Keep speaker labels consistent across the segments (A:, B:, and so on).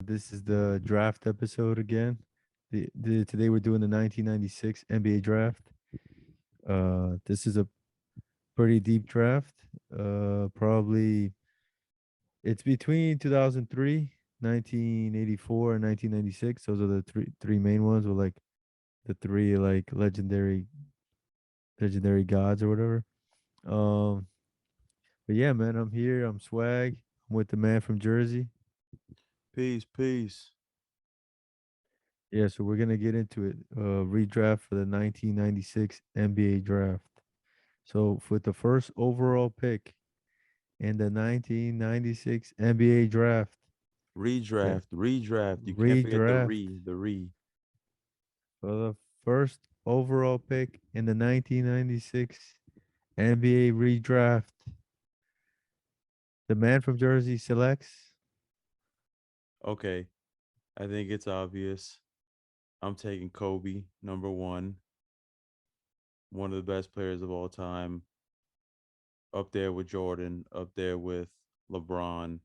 A: This is the draft episode again. Today we're doing the 1996 NBA draft. This is a pretty deep draft. Probably it's between 2003, 1984, and 1996. Those are the three main ones with like the three like legendary gods or whatever. Um, but yeah, man, I'm here. I'm Swag. I'm with the man from Jersey.
B: Peace, peace.
A: Yeah, so we're gonna get into it. Redraft for the 1996 NBA draft. So with the first overall pick in the 1996 NBA draft, yeah,
B: Redraft, redraft. You can't forget
A: redraft
B: the re.
A: for the first overall pick in the 1996 NBA redraft, the man from Jersey selects.
B: Okay, I think it's obvious. I'm taking Kobe, number one of the best players of all time, up there with Jordan, up there with LeBron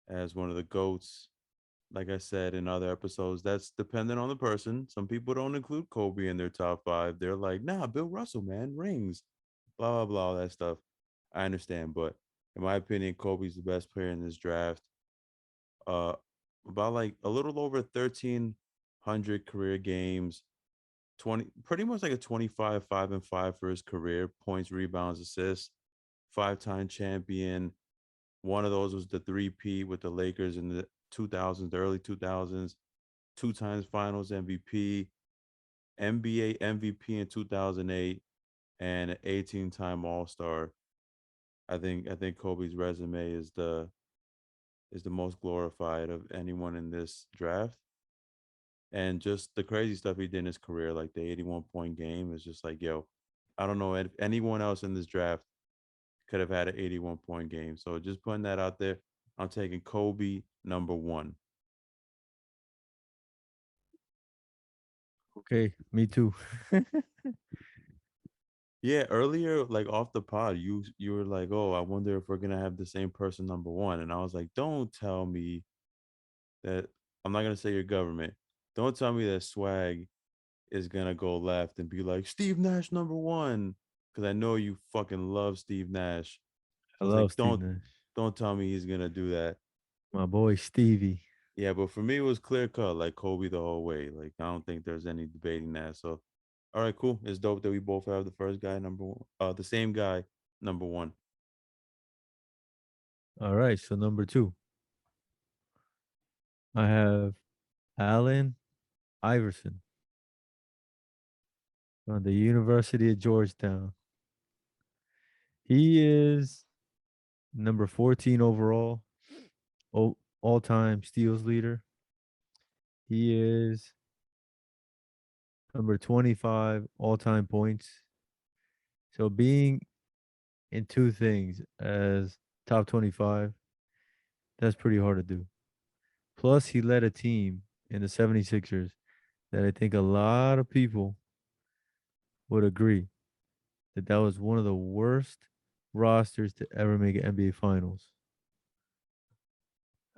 B: as one of the GOATs. Like I said in other episodes, that's dependent on the person. Some people don't include Kobe in their top five. They're like, nah, Bill Russell, man, rings, blah, blah, blah, all that stuff. I understand. But in my opinion, Kobe's the best player in this draft. uh about like a little over 1300 career games, 20, pretty much like a 25 5-5 for his career, points, rebounds, assists, five-time champion. One of those was the three-peat with the Lakers in the 2000s, the early 2000s, two times finals MVP, NBA MVP in 2008, and an 18-time all-star. I think Kobe's resume is the most glorified of anyone in this draft. And just the crazy stuff he did in his career, like the 81 point game, is just like, yo, I don't know if anyone else in this draft could have had an 81 point game. So just putting that out there, I'm taking Kobe number one.
A: Okay, me too.
B: Yeah, earlier, like off the pod, you were like, oh, I wonder if we're gonna have the same person number one. And I was like, don't tell me that. I'm not gonna say your government. Don't tell me that Swag is gonna go left and be like Steve Nash number one, because I know you fucking love Steve Nash.
A: I
B: So I was like,
A: love Steve Nash,
B: don't tell me he's gonna do that.
A: my boy Stevie.
B: Yeah, but for me it was clear cut, like Kobe the whole way. Like I don't think there's any debating that. So, all right, cool. It's dope that we both have the first guy number one, the same guy number one.
A: All right, so number two, I have Allen Iverson from the University of Georgetown. He is number 14 overall, all time steals leader. He is number 25 all time points. So being in two things as top 25, that's pretty hard to do. Plus, he led a team in the 76ers that I think a lot of people would agree that that was one of the worst rosters to ever make an NBA Finals.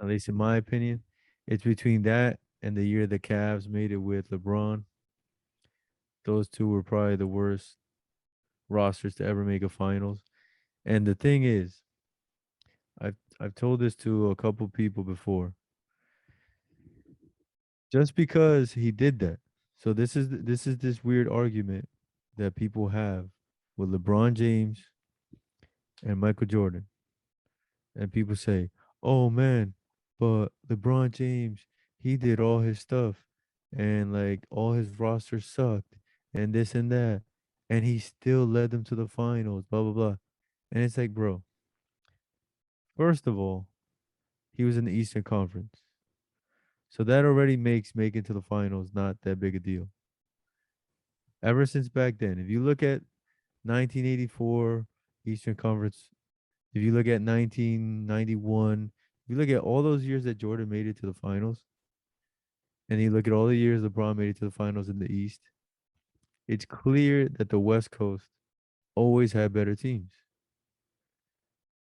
A: At least in my opinion, it's between that and the year the Cavs made it with LeBron. Those two were probably the worst rosters to ever make a finals. And the thing is, I've told this to a couple people before. Just because he did that. So this weird argument that people have with LeBron James and Michael Jordan. And people say, "Oh man, but LeBron James, he did all his stuff and like all his roster sucked and this and that and he still led them to the finals, blah blah blah." And it's like, bro, first of all, he was in the Eastern Conference. So that already makes making to the finals not that big a deal. Ever since back then, if you look at 1984 Eastern Conference, if you look at 1991, if you look at all those years that Jordan made it to the finals, and you look at all the years LeBron made it to the finals in the East, it's clear that the West Coast always had better teams.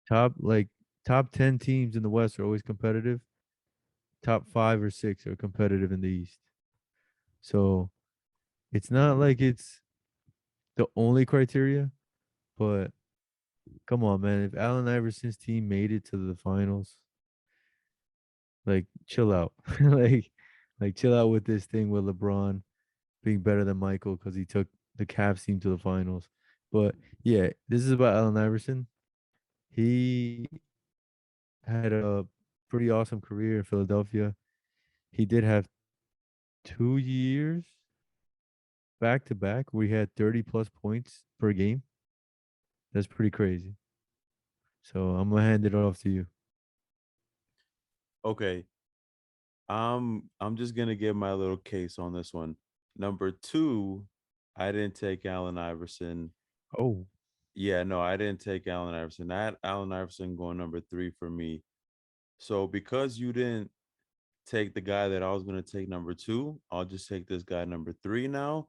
A: Top like top 10 teams in the West are always competitive. top 5 or 6 are competitive in the East. So it's not like it's the only criteria, but come on, man. If Allen Iverson's team made it to the finals, like chill out. like chill out with this thing with LeBron being better than Michael because he took the Cavs team to the finals. But yeah, this is about Allen Iverson. He had a pretty awesome career in Philadelphia. He did have 2 years back to back where he had 30 plus points per game. That's pretty crazy. So I'm gonna hand it off to you.
B: Okay, I'm just gonna give my little case on this one. Number two, I didn't take Allen Iverson.
A: Oh,
B: Yeah, no, I didn't take Allen Iverson. I had Allen Iverson going number three for me. So because you didn't take the guy that I was gonna take number two, I'll just take this guy number three now.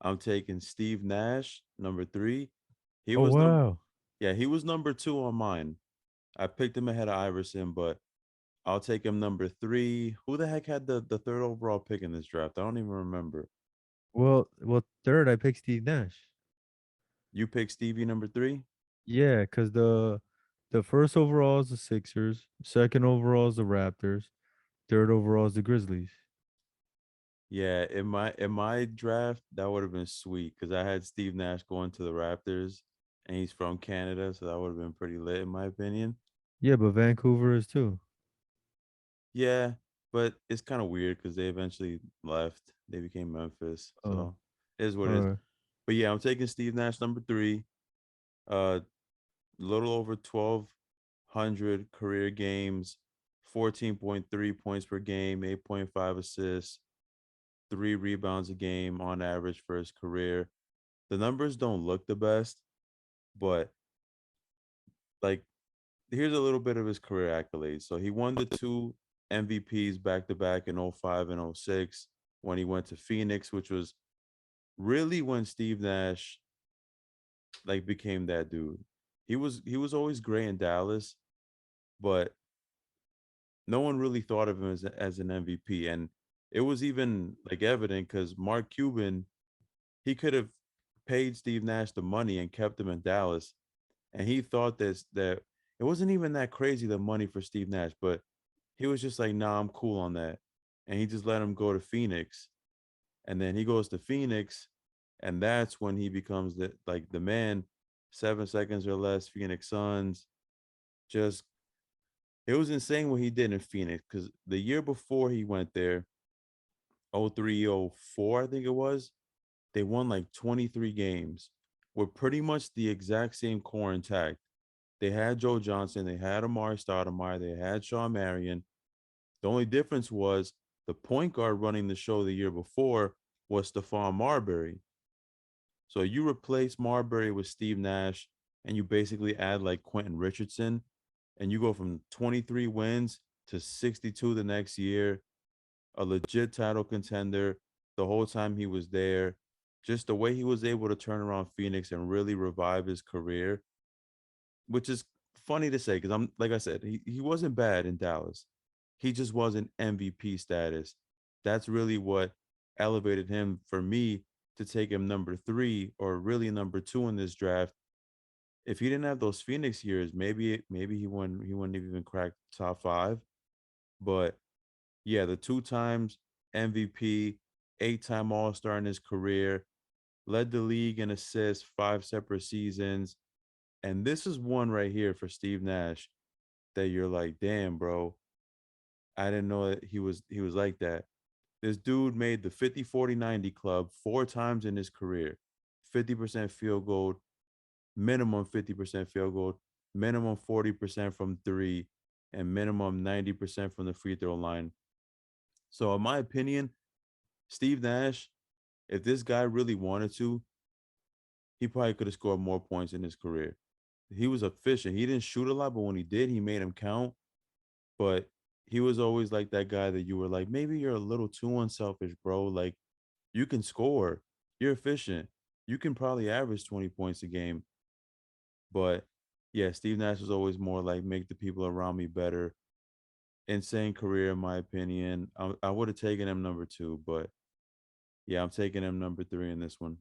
B: I'm taking Steve Nash, number three. He
A: oh
B: was number
A: wow.
B: Yeah, he was number two on mine. I picked him ahead of Iverson, but I'll take him number three. Who the heck had the third overall pick in this draft? I don't even remember.
A: Well, third I picked Steve Nash.
B: You picked Stevie number three?
A: Yeah, because the first overall is the Sixers, second overall is the Raptors, third overall is the Grizzlies.
B: Yeah, in my draft, that would have been sweet because I had Steve Nash going to the Raptors and he's from Canada, so that would have been pretty lit in my opinion.
A: Yeah, but Vancouver is too.
B: Yeah, but it's kind of weird because they eventually left. They became Memphis.
A: Oh,
B: So it is what
A: all
B: it is.
A: right.
B: But yeah, I'm taking Steve Nash number three. Uh little over 1,200 career games, 14.3 points per game, 8.5 assists, 3 rebounds a game on average for his career. The numbers don't look the best, but like here's a little bit of his career accolades. So he won the two MVPs back to back in '05 and '06 when he went to Phoenix, which was really when Steve Nash like became that dude. He was always great in Dallas, but no one really thought of him as an MVP. And it was even like evident because Mark Cuban, he could have paid Steve Nash the money and kept him in Dallas. And he thought that it wasn't even that crazy the money for Steve Nash, but he was just like, nah, I'm cool on that. And he just let him go to Phoenix. And then he goes to Phoenix, and that's when he becomes the man, 7 seconds or less, Phoenix Suns. Just it was insane what he did in Phoenix because the year before he went there, 03, '04, I think it was, they won like 23 games with pretty much the exact same core intact. They had Joe Johnson, they had Amari Stoudemire, they had Sean Marion. The only difference was the point guard running the show the year before was Stefan Marbury. So you replace Marbury with Steve Nash and you basically add like Quentin Richardson and you go from 23 wins to 62 the next year, a legit title contender the whole time he was there. Just the way he was able to turn around Phoenix and really revive his career, which is funny to say because I'm like I said, he wasn't bad in Dallas. He just wasn't MVP status. That's really what elevated him for me to take him number three or really number two in this draft. If he didn't have those Phoenix years, maybe he wouldn't have even cracked top five. But yeah, the two times MVP, 8-time All Star in his career, led the league in assists 5 separate seasons. And this is one right here for Steve Nash that you're like, damn, bro, I didn't know that he was like that. This dude made the 50-40-90 club 4 times in his career. 50% field goal, minimum 50% field goal, minimum 40% from three, and minimum 90% from the free throw line. So, in my opinion, Steve Nash, if this guy really wanted to, he probably could have scored more points in his career. He was efficient. He didn't shoot a lot, but when he did, he made them count. But he was always like that guy that you were like, maybe you're a little too unselfish, bro. Like, you can score, you're efficient, you can probably average 20 points a game. But yeah, Steve Nash was always more like make the people around me better. insane career in my opinion. I would have taken him number two, but yeah, I'm taking him number three in this one.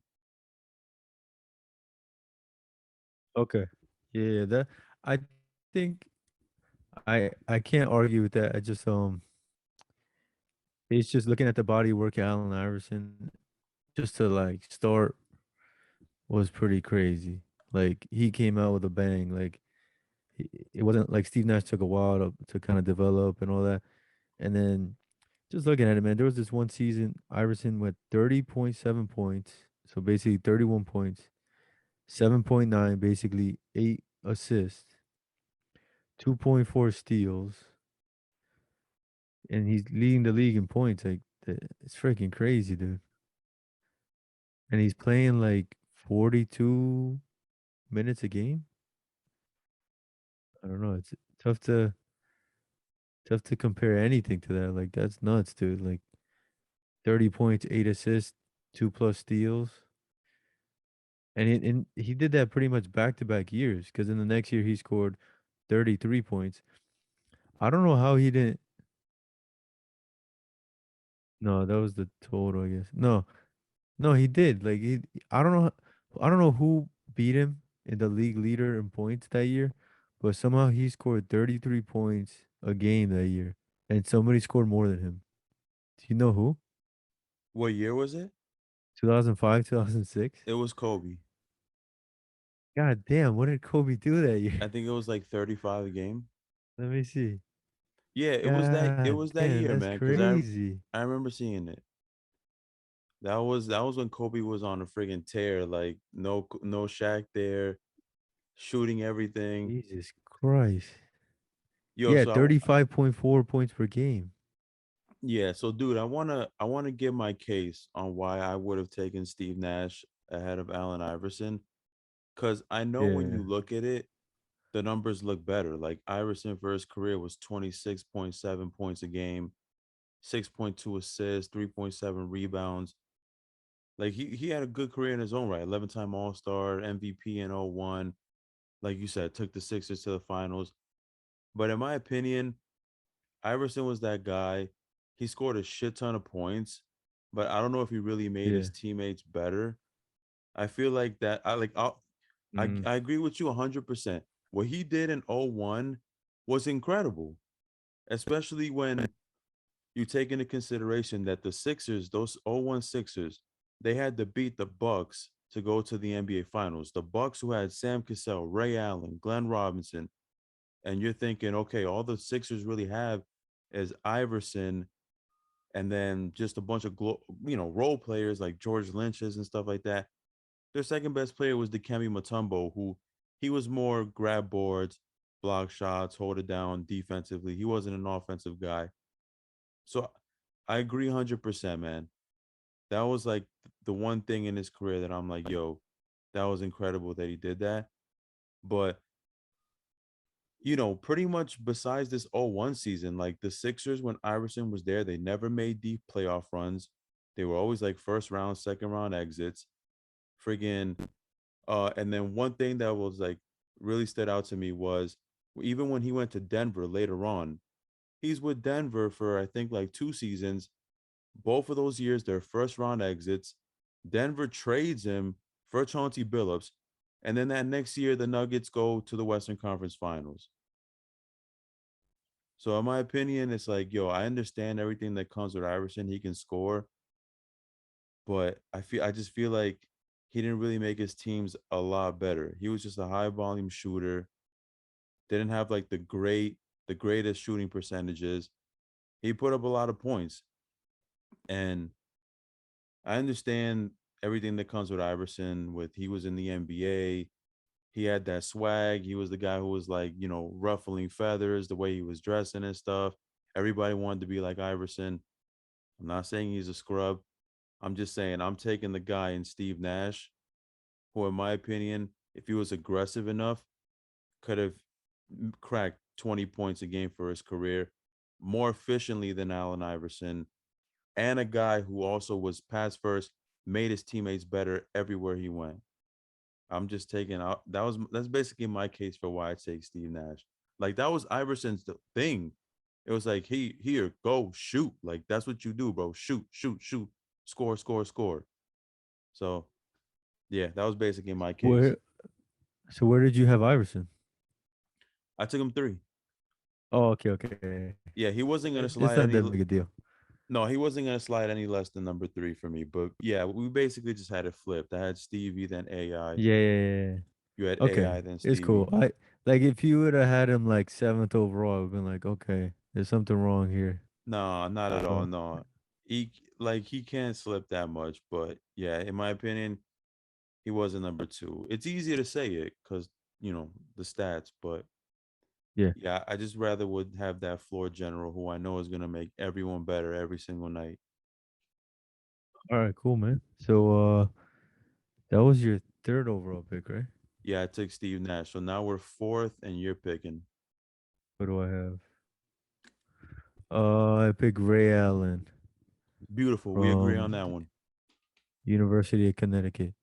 A: Okay. Yeah, that I think I can't argue with that. I just it's just looking at the body work of Allen Iverson just to like start was pretty crazy. Like he came out with a bang. Like it wasn't like Steve Nash took a while to kind of develop and all that. And then just looking at it, man, there was this one season Iverson went 30.7 points. So basically 31 points, 7.9, basically 8 assists, 2.4 steals, and he's leading the league in points. Like it's freaking crazy, dude. And he's playing like 42 minutes a game. I don't know. It's tough to compare anything to that. Like that's nuts, dude. Like 30 points, 8 assists, 2 plus steals. And he did that pretty much back to back years because in the next year he scored 33 points. I don't know how he didn't. No, that was the total, I guess. No, no, he did. Like I don't know, I don't know who beat him in the league leader in points that year, but somehow he scored 33 points a game that year, and somebody scored more than him. Do you know who?
B: What year was it?
A: 2005, 2006.
B: It was Kobe.
A: God damn, what did Kobe do that year?
B: I think it was like 35 a game.
A: Let me see.
B: Yeah, it
A: God
B: was that
A: damn,
B: year,
A: that's
B: man. Because
A: crazy.
B: I remember seeing it. That was when Kobe was on a friggin' tear. Like no Shaq there, shooting everything.
A: Jesus Christ.
B: Yo,
A: Yeah,
B: so
A: 35.4 points per game.
B: yeah, so dude, I wanna give my case on why I would have taken Steve Nash ahead of Allen Iverson. Cause I know when
A: Yeah.
B: you look at it, the numbers look better. Like Iverson for his career was 26.7 points a game, 6.2 assists, 3.7 rebounds. Like he had a good career in his own right. 11-time All-Star, MVP in '01. Like you said, took the Sixers to the finals. But in my opinion, Iverson was that guy. He scored a shit ton of points, but I don't know if he really made
A: Yeah.
B: his teammates better. I feel like that
A: Mm,
B: I agree with you 100%. What he did in '01 was incredible, especially when you take into consideration that the Sixers, those '01 Sixers, they had to beat the Bucks to go to the NBA Finals. The Bucks who had Sam Cassell, Ray Allen, Glenn Robinson, and you're thinking, okay, all the Sixers really have is Iverson and then just a bunch of role players like George Lynch's and stuff like that. Their second best player was Dikembe Mutombo, who he was more grab boards, block shots, hold it down defensively. He wasn't an offensive guy. So I agree 100%, man. That was like the one thing in his career that I'm like, yo, that was incredible that he did that. But pretty much besides this '01 season, like the Sixers, when Iverson was there, they never made deep playoff runs. They were always like first round, second round exits. Friggin' and then one thing that was like really stood out to me was even when he went to Denver later on, he's with Denver for I think like 2 seasons. Both of those years, they're first round exits. Denver trades him for Chauncey Billups. And then that next year, the Nuggets go to the Western Conference Finals. So in my opinion, it's like, yo, I understand everything that comes with Iverson. He can score, but I just feel like he didn't really make his teams a lot better. He was just a high volume shooter. Didn't have like the greatest shooting percentages. He put up a lot of points. And I understand everything that comes with Iverson with he was in the NBA. He had that swag. He was the guy who was like, ruffling feathers, the way he was dressing and stuff. Everybody wanted to be like Iverson. I'm not saying he's a scrub. I'm just saying I'm taking the guy in Steve Nash, who, in my opinion, if he was aggressive enough, could have cracked 20 points a game for his career more efficiently than Allen Iverson, and a guy who also was pass first, made his teammates better everywhere he went. I'm just taking out that's basically my case for why I take Steve Nash. Like that was Iverson's thing. It was like, he here, go shoot. Like that's what you do, bro. Shoot, shoot, shoot, score, score, score. So yeah, that was basically my case.
A: Where so where did you have Iverson?
B: I took him three.
A: Oh, okay, okay.
B: Yeah, he wasn't gonna
A: It's not
B: slide
A: that
B: any.
A: big a deal.
B: No, he wasn't gonna slide any less than number three for me. But yeah, we basically just had it flipped. I had Stevie, then AI.
A: Yeah, yeah, yeah, yeah.
B: You had
A: Okay,
B: AI, then
A: it's cool.
B: Stevie.
A: I like if you would have had him like seventh overall, I would have been like, okay, there's something wrong here.
B: No, not at all.
A: Uh,
B: No, he can't slip that much. But yeah, in my opinion, he was a number two. It's easier to say it because the stats, but
A: yeah.
B: yeah, I just rather would have that floor general who I know is gonna make everyone better every single night.
A: All right, cool, man. So that was your third overall pick, right?
B: Yeah, I took Steve Nash. So now we're fourth, and you're picking.
A: What do I have? I picked Ray Allen
B: Beautiful. We agree on
A: from
B: that one.
A: University of Connecticut.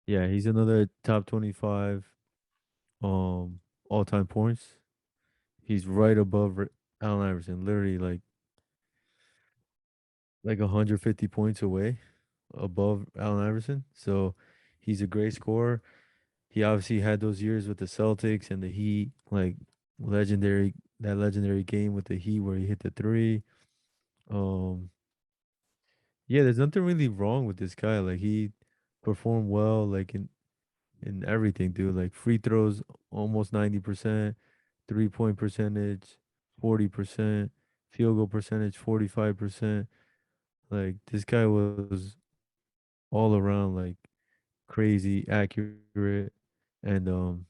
A: Yeah, he's another top 25 all-time points. He's right above Allen Iverson, literally like 150 points away above Allen Iverson. So he's a great scorer. He obviously had those years with the Celtics and the Heat, like legendary game with the Heat where he hit the three. Um, yeah, there's nothing really wrong with this guy. Like he performed well, like in everything, dude. Like free throws almost 90%, 3-point percentage 40%, field goal percentage 45%. Like this guy was all around like crazy accurate, and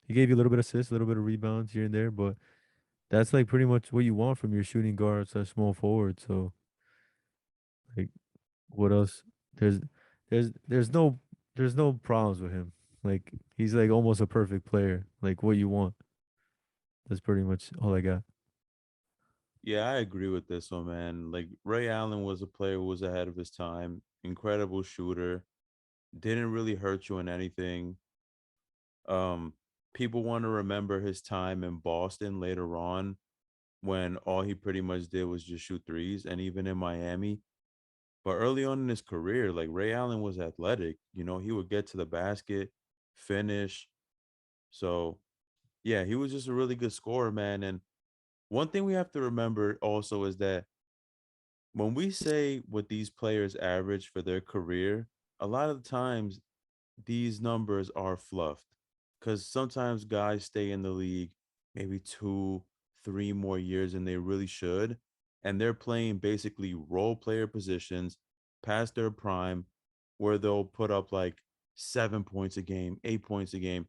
A: he gave you a little bit of assists, a little bit of rebounds here and there, but that's like pretty much what you want from your shooting guards, a small forward. So like, what else? There's there's no problems with him. Like he's like almost a perfect player. Like what you want. That's pretty much all I got.
B: Yeah, I agree with this one, man. Like Ray Allen was a player who was ahead of his time. Incredible shooter. Didn't really hurt you in anything. Um, People want to remember his time in Boston later on when all he pretty much did was just shoot threes, and even in Miami. But early on in his career, like Ray Allen was athletic. He would get to the basket, finish. So yeah, he was just a really good scorer, man. And one thing we have to remember also is that when we say what these players average for their career, a lot of the times these numbers are fluffed because sometimes guys stay in the league maybe 2, 3 more years than they really should. And they're playing basically role player positions past their prime where they'll put up like 7 points a game, 8 points a game.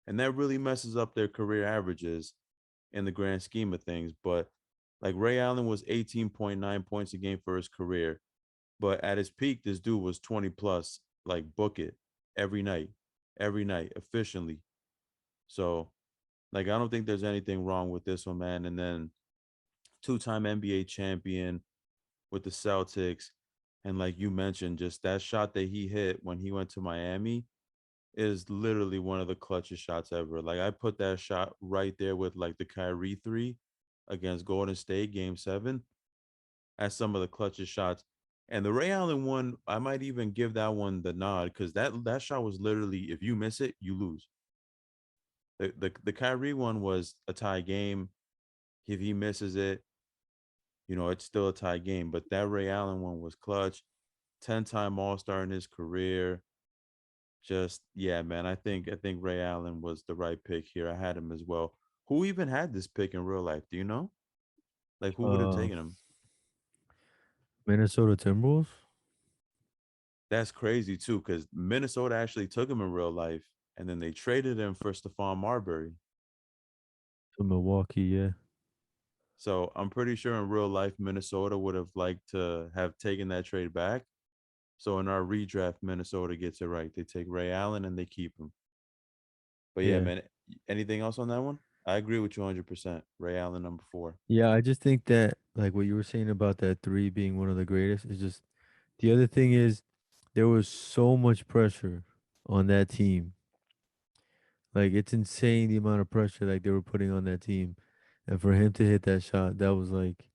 B: And that really messes up their career averages in the grand scheme of things. But like Ray Allen was 18.9 points a game for his career. But at his peak, this dude was 20 plus, like book it every night, efficiently. So, like, I don't think there's anything wrong with this one, man. And then two-time NBA champion with the Celtics. And like you mentioned, just that shot that he hit when he went to Miami is literally one of the clutchest shots ever. Like I put that shot right there with like the Kyrie three against Golden State game 7 as some of the clutchest shots. And the Ray Allen one, I might even give that one the nod because that shot was literally if you miss it, you lose. The Kyrie one was a tie game. If he misses it, it's still a tie game. But that Ray Allen one was clutch. 10-time All Star in his career. Just yeah, man. I think Ray Allen was the right pick here. I had him as well. Who even had this pick in real life? Do you know? Like who would have
A: Uh,
B: taken him?
A: Minnesota Timberwolves
B: That's crazy too, because Minnesota actually took him in real life, and then they traded him for Stefan Marbury.
A: to Milwaukee, yeah.
B: So I'm pretty sure in real life, Minnesota would have liked to have taken that trade back. So in our redraft, Minnesota gets it right. They take Ray Allen and they keep him. But yeah,
A: Yeah.
B: man. Anything else on that one? I agree with you 100%. Ray Allen, number four.
A: Yeah, I just think that like what you were saying about that three being one of the greatest is just the other thing is there was so much pressure on that team. Like it's insane the amount of pressure like they were putting on that team. And for him to hit that shot, that was like,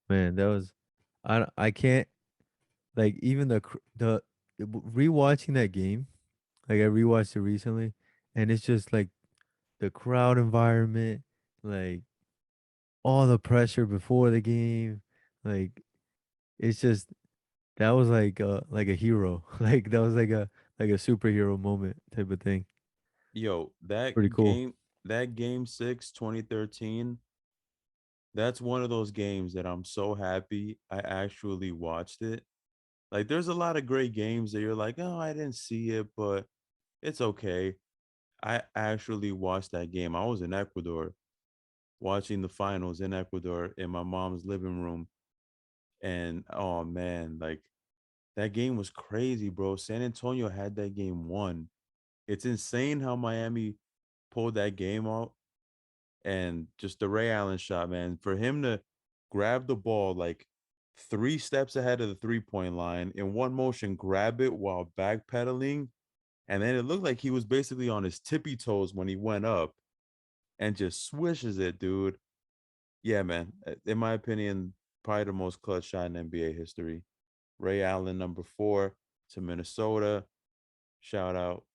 A: man, that was, I can't like even rewatching that game. Like I rewatched it recently, and it's just like the crowd environment, like all the pressure before the game, like it's just that was like a hero, like that was like a superhero moment type of thing.
B: Yo,
A: Pretty cool.
B: that game six, 2013, that's one of those games that I'm so happy I actually watched it. Like there's a lot of great games that you're like, oh, I didn't see it, but it's okay. I actually watched that game. I was in Ecuador watching the finals in Ecuador in my mom's living room. And oh man, like that game was crazy, bro. San Antonio had that game won. It's insane how Miami pulled that game out. And just the Ray Allen shot, man, for him to grab the ball like 3 steps ahead of the 3 point line in one motion, grab it while backpedaling. And then it looked like he was basically on his tippy toes when he went up and just swishes it, dude. Yeah, man. In my opinion, probably the most clutch shot in NBA history. Ray Allen, number 4 to Minnesota. Shout out.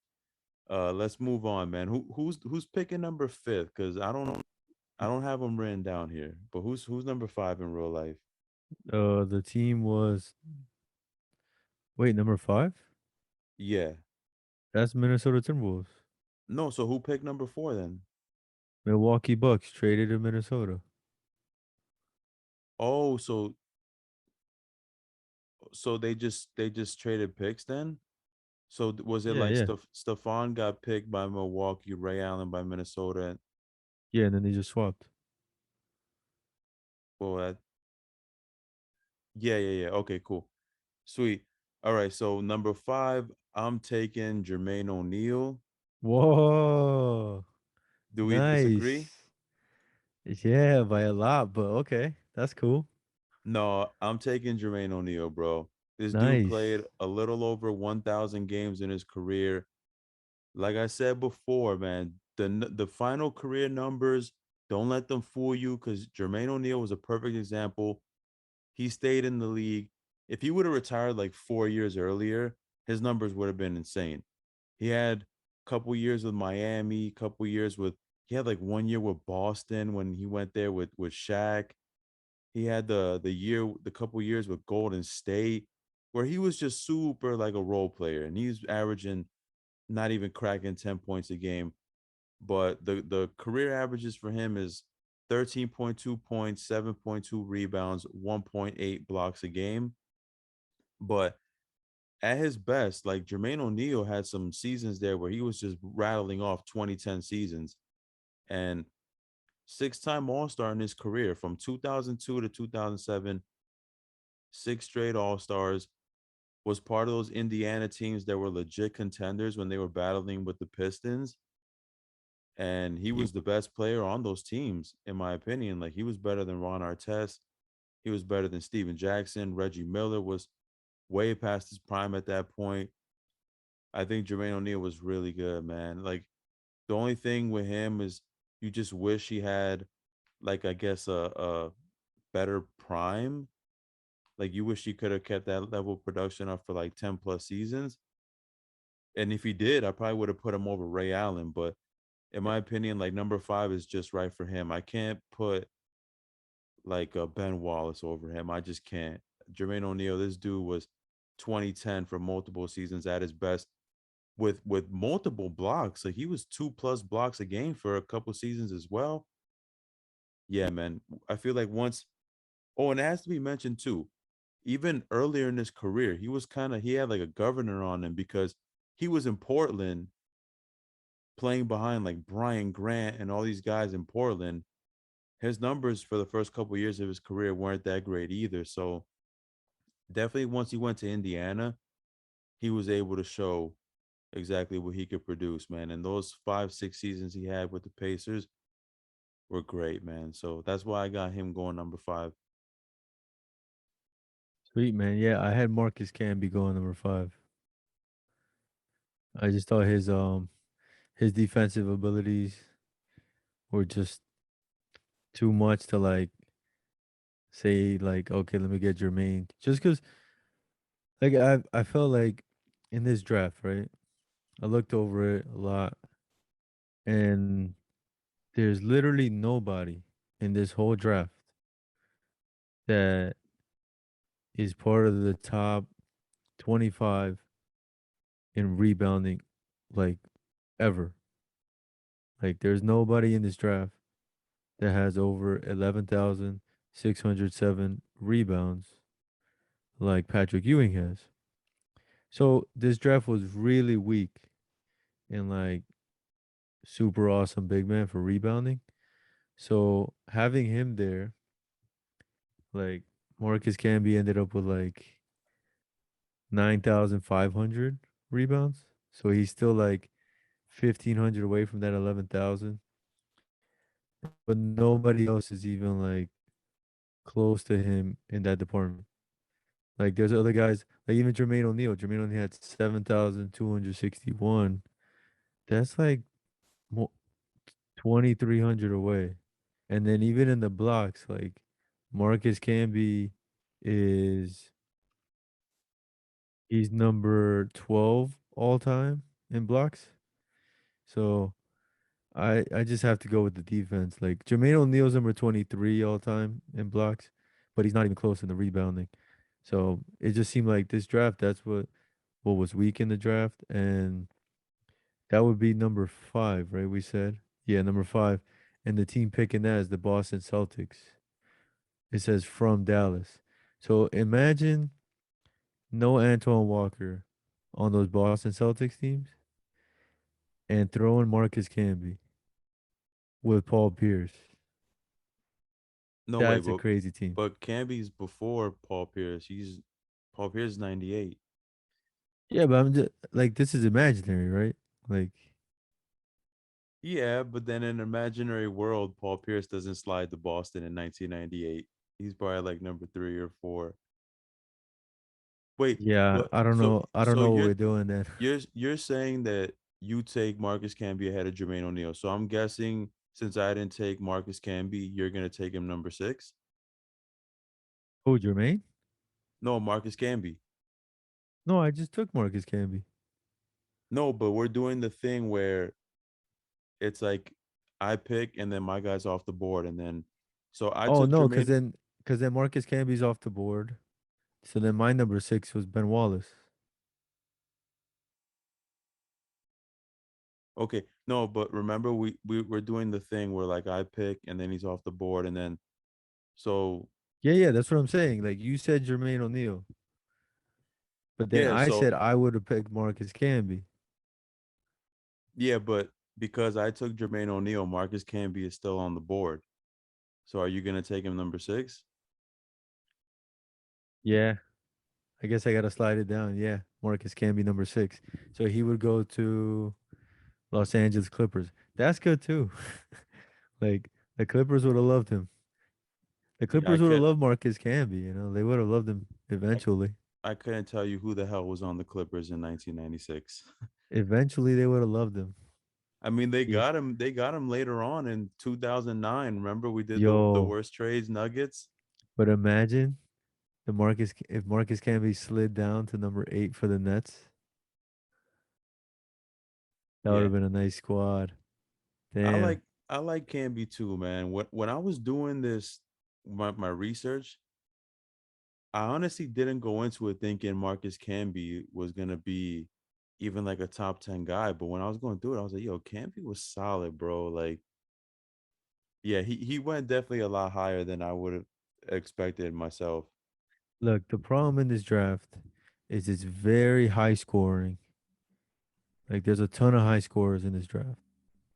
B: Let's move on, man. Who's picking number 5th? Because I don't have them written down here. But who's number 5 in real life?
A: The team was wait number 5.
B: Yeah.
A: That's Minnesota Timberwolves.
B: No, so who picked number 4 then?
A: Milwaukee Bucks traded to Minnesota.
B: Oh, so they just traded picks then? So was it
A: Yeah,
B: like
A: yeah,
B: Stefan got picked by Milwaukee, Ray Allen by Minnesota, and
A: yeah. And then they just swapped.
B: well, yeah, yeah, yeah. Okay, cool, sweet. All right, so number 5, I'm taking Germain O'Neal.
A: Whoa,
B: Do we disagree?
A: nice. Yeah, by a lot, but okay, that's cool.
B: No, I'm taking Germain O'Neal, bro. This dude
A: Nice.
B: played a little over 1,000 games in his career. Like I said before, man, the final career numbers, don't let them fool you because Jermaine O'Neal was a perfect example. He stayed in the league. If he would have retired like 4 years earlier, his numbers would have been insane. He had a couple years with Miami, couple years with he had like 1 year with Boston when he went there with Shaq. He had the couple years with Golden State where he was just super like a role player and he's averaging not even cracking 10 points a game. But the career averages for him is 13.2 points, 7.2 rebounds, 1.8 blocks a game. But at his best, like Jermaine O'Neal had some seasons there where he was just rattling off 2010 seasons and 6-time All-Star in his career from 2002 to 2007, 6 straight All-Stars, was part of those Indiana teams that were legit contenders when they were battling with the Pistons. And he was the best player on those teams, in my opinion. Like he was better than Ron Artest. He was better than Steven Jackson. Reggie Miller was way past his prime at that point. I think Jermaine O'Neal was really good, man. Like the only thing with him is you just wish he had, like I guess a better prime. Like you wish he could have kept that level of production up for like 10+ seasons. And if he did, I probably would have put him over Ray Allen. But in my opinion, like number 5 is just right for him. I can't put like Ben Wallace over him. I just can't. Jermaine O'Neal, this dude was 2010 for multiple seasons at his best with multiple blocks. Like he was 2+ blocks a game for a couple seasons as well. Yeah, man. I feel like once. Oh, and it has to be mentioned too. Even earlier in his career, he had like a governor on him because he was in Portland playing behind like Brian Grant and all these guys in Portland. His numbers for the first couple of years of his career weren't that great either. So definitely once he went to Indiana, he was able to show exactly what he could produce, man. And those 5, 6 seasons he had with the Pacers were great, man. So that's why I got him going number 5.
A: Sweet man. Yeah, I had Marcus Camby going number 5. I just thought his defensive abilities were just too much to like say like, okay, let me get Jermaine. Just because like I felt like in this draft, right? I looked over it a lot, and there's literally nobody in this whole draft that is part of the top 25 in rebounding, like ever. Like there's nobody in this draft that has over 11,607 rebounds like Patrick Ewing has. So this draft was really weak and like super awesome big man for rebounding. So having him there, like Marcus Camby ended up with like 9,500 rebounds. So he's still like 1,500 away from that 11,000. But nobody else is even like close to him in that department. Like there's other guys, like even Germain O'Neal. Germain O'Neal had 7,261. That's like 2,300 away. And then even in the blocks, like Marcus Camby is he's number 12 all time in blocks. So I just have to go with the defense. Like Jermaine O'Neal's number 23 all time in blocks, but he's not even close in the rebounding. So it just seemed like this draft, that's what was weak in the draft, and that would be number 5, right? We said, yeah, number 5, and the team picking that is the Boston Celtics. It says from Dallas. So imagine no Antoine Walker on those Boston Celtics teams and throwing Marcus Camby with Paul Pierce.
B: No way,
A: That's a crazy team.
B: but Camby's before Paul Pierce. He's Paul Pierce is 98.
A: Yeah, but I'm just like this is imaginary, right? Like,
B: Yeah, but then in an imaginary world, Paul Pierce doesn't slide to Boston in 1998. He's probably like number 3 or 4. Wait,
A: yeah,
B: but
A: I don't
B: so
A: know. I don't
B: so
A: know what
B: you're
A: we're doing then.
B: you're saying that you take Marcus Camby ahead of Jermaine O'Neal. So I'm guessing since I didn't take Marcus Camby, you're gonna take him number 6.
A: Oh, Jermaine?
B: No, Marcus Camby.
A: No, I just took Marcus Camby.
B: No, but we're doing the thing where it's like I pick and then my guy's off the board, and then so I
A: Oh
B: took
A: no,
B: Jermaine.
A: because then Marcus Camby's off the board. So then my number 6 was Ben Wallace.
B: Okay, no, but remember we're doing the thing where like I pick and then he's off the board, and then so
A: Yeah, yeah, that's what I'm saying. Like you said Jermaine O'Neal, but then
B: yeah,
A: I
B: so
A: said I would have picked Marcus Camby.
B: yeah, but because I took Germain O'Neal, Marcus Camby is still on the board. So are you gonna take him number 6?
A: Yeah, I guess I gotta slide it down. Yeah, Marcus Camby number 6. So he would go to Los Angeles Clippers. That's good too. Like the Clippers would have loved him. The
B: Yeah,
A: Clippers would have loved Marcus Camby, you know. They would have loved him
B: I
A: eventually.
B: I couldn't tell you who the hell was on the Clippers in 1996.
A: Eventually they would have loved him.
B: I mean, they
A: Yeah.
B: got him. They got him later on in 2009. Remember, we did the
A: Yo,
B: worst trades, Nuggets.
A: but imagine if Marcus Camby slid down to number 8 for the Nets. That would
B: Yeah,
A: have been a nice squad.
B: I
A: Damn.
B: like I like Camby too, man. When I was doing this my research, I honestly didn't go into it thinking Marcus Camby was gonna be even like a top 10 guy. But when I was going through it, I was like, yo, Camby was solid, bro. Like, yeah, he went definitely a lot higher than I would have expected myself.
A: Look, the problem in this draft is it's very high scoring. Like there's a ton of high scorers in this draft.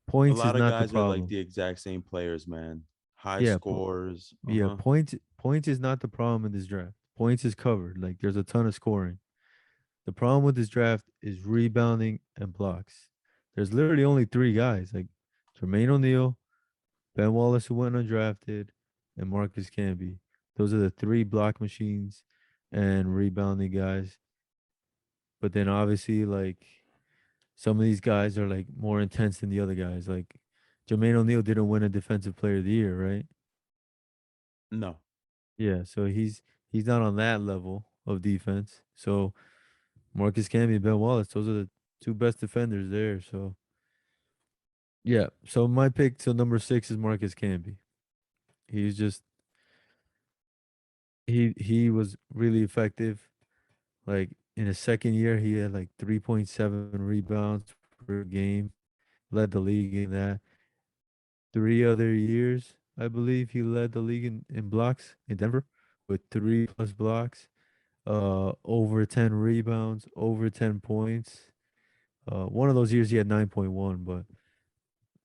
B: A
A: Points is
B: lot of
A: not the
B: guys are like
A: problem.
B: the exact same players, man. High
A: Yeah,
B: scores.
A: yeah,
B: Uh-huh.
A: points is not the problem in this draft. Points is covered. Like there's a ton of scoring. The problem with this draft is rebounding and blocks. There's literally only 3 guys, like Jermaine O'Neal, Ben Wallace, who went undrafted, and Marcus Camby. Those are the 3 block machines and rebounding guys. But then obviously, like some of these guys are like more intense than the other guys. Like Jermaine O'Neal didn't win a Defensive Player of the Year, right?
B: No.
A: Yeah, so he's not on that level of defense. So Marcus Camby and Ben Wallace, those are the two best defenders there. So yeah, so my pick to number 6 is Marcus Camby. He's just he was really effective. Like in his second year, he had like 3.7 rebounds per game, led the league in that. 3 other years, I believe he led the league in blocks in Denver with 3 plus blocks, over 10 rebounds, over 10 points. One of those years he had 9.1, but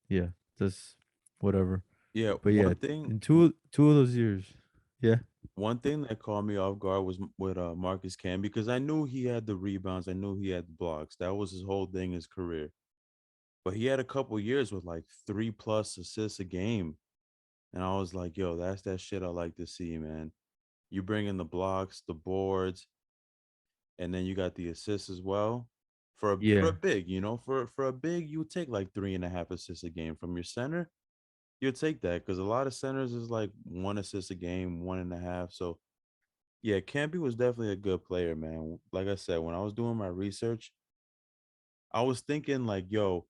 A: yeah, just whatever.
B: Yeah,
A: But yeah, in two of those years, yeah,
B: one thing that caught me off guard was with Marcus Camby because I knew he had the rebounds, I knew he had the blocks. That was his whole thing, his career. But he had a couple years with like 3 plus assists a game, and I was like, "Yo, that's that shit I like to see, man." You bring in the blocks, the boards, and then you got the assists as well. For
A: yeah,
B: a big, for a big, you would take like 3.5 assists a game from your center. You'd take that because a lot of centers is like 1 assist a game, 1.5. So yeah, Campy was definitely a good player, man. Like I said, when I was doing my research, I was thinking like, yo,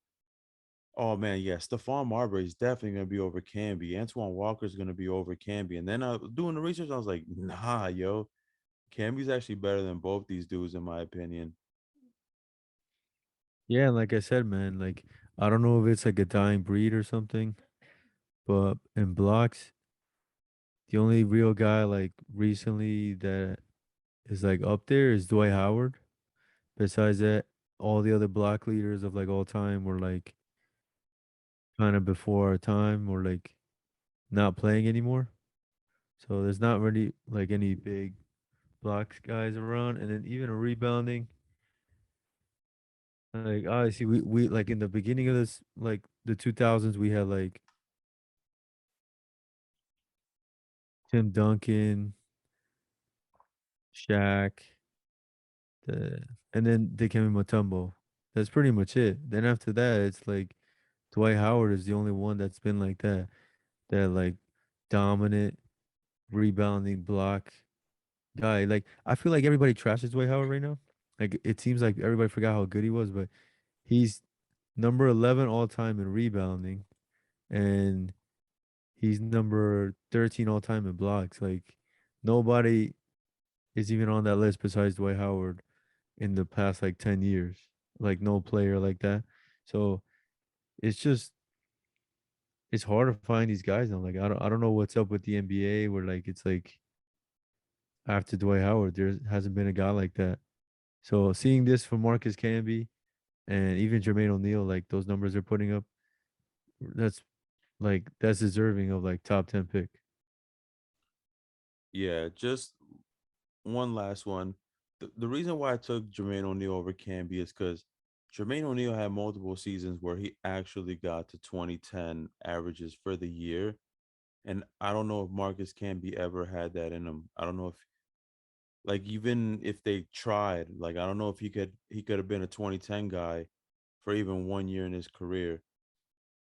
B: oh man, yeah, Stefan Marbury is definitely gonna be over Camby. Antoine Walker is gonna be over Camby. And then I was doing the research, I was like, nah, yo, Camby's actually better than both these dudes, in my opinion.
A: yeah. And like I said, man, like I don't know if it's like a dying breed or something, but in blocks, the only real guy like recently that is like up there is Dwight Howard. Besides that, all the other block leaders of like all time were like kind of before our time or like not playing anymore. So there's not really like any big blocks guys around. And then even a rebounding, like obviously we like in the beginning of this like the 2000s we had like Tim Duncan, Shaq, the and then Dikembe Mutombo. That's pretty much it. Then after that, it's like Dwight Howard is the only one that's been like that. That like dominant rebounding block guy. Like I feel like everybody trashes Dwight Howard right now. Like it seems like everybody forgot how good he was, but he's number 11 all time in rebounding, and he's number 13 all time in blocks. Like nobody is even on that list besides Dwight Howard in the past like 10 years. Like no player like that. So it's just it's hard to find these guys now. Like I don't know what's up with the NBA where like it's like after Dwight Howard there hasn't been a guy like that. So seeing this from Marcus Camby and even Germain O'Neal, like those numbers they're putting up, that's that's deserving of like top 10 pick.
B: Yeah, just one last one. The reason why I took Jermaine O'Neal over Camby is because Jermaine O'Neal had multiple seasons where he actually got to 2010 averages for the year. And I don't know if Marcus Camby ever had that in him. I don't know if like even if they tried, like I don't know if he could have been a 2010 guy for even 1 year in his career.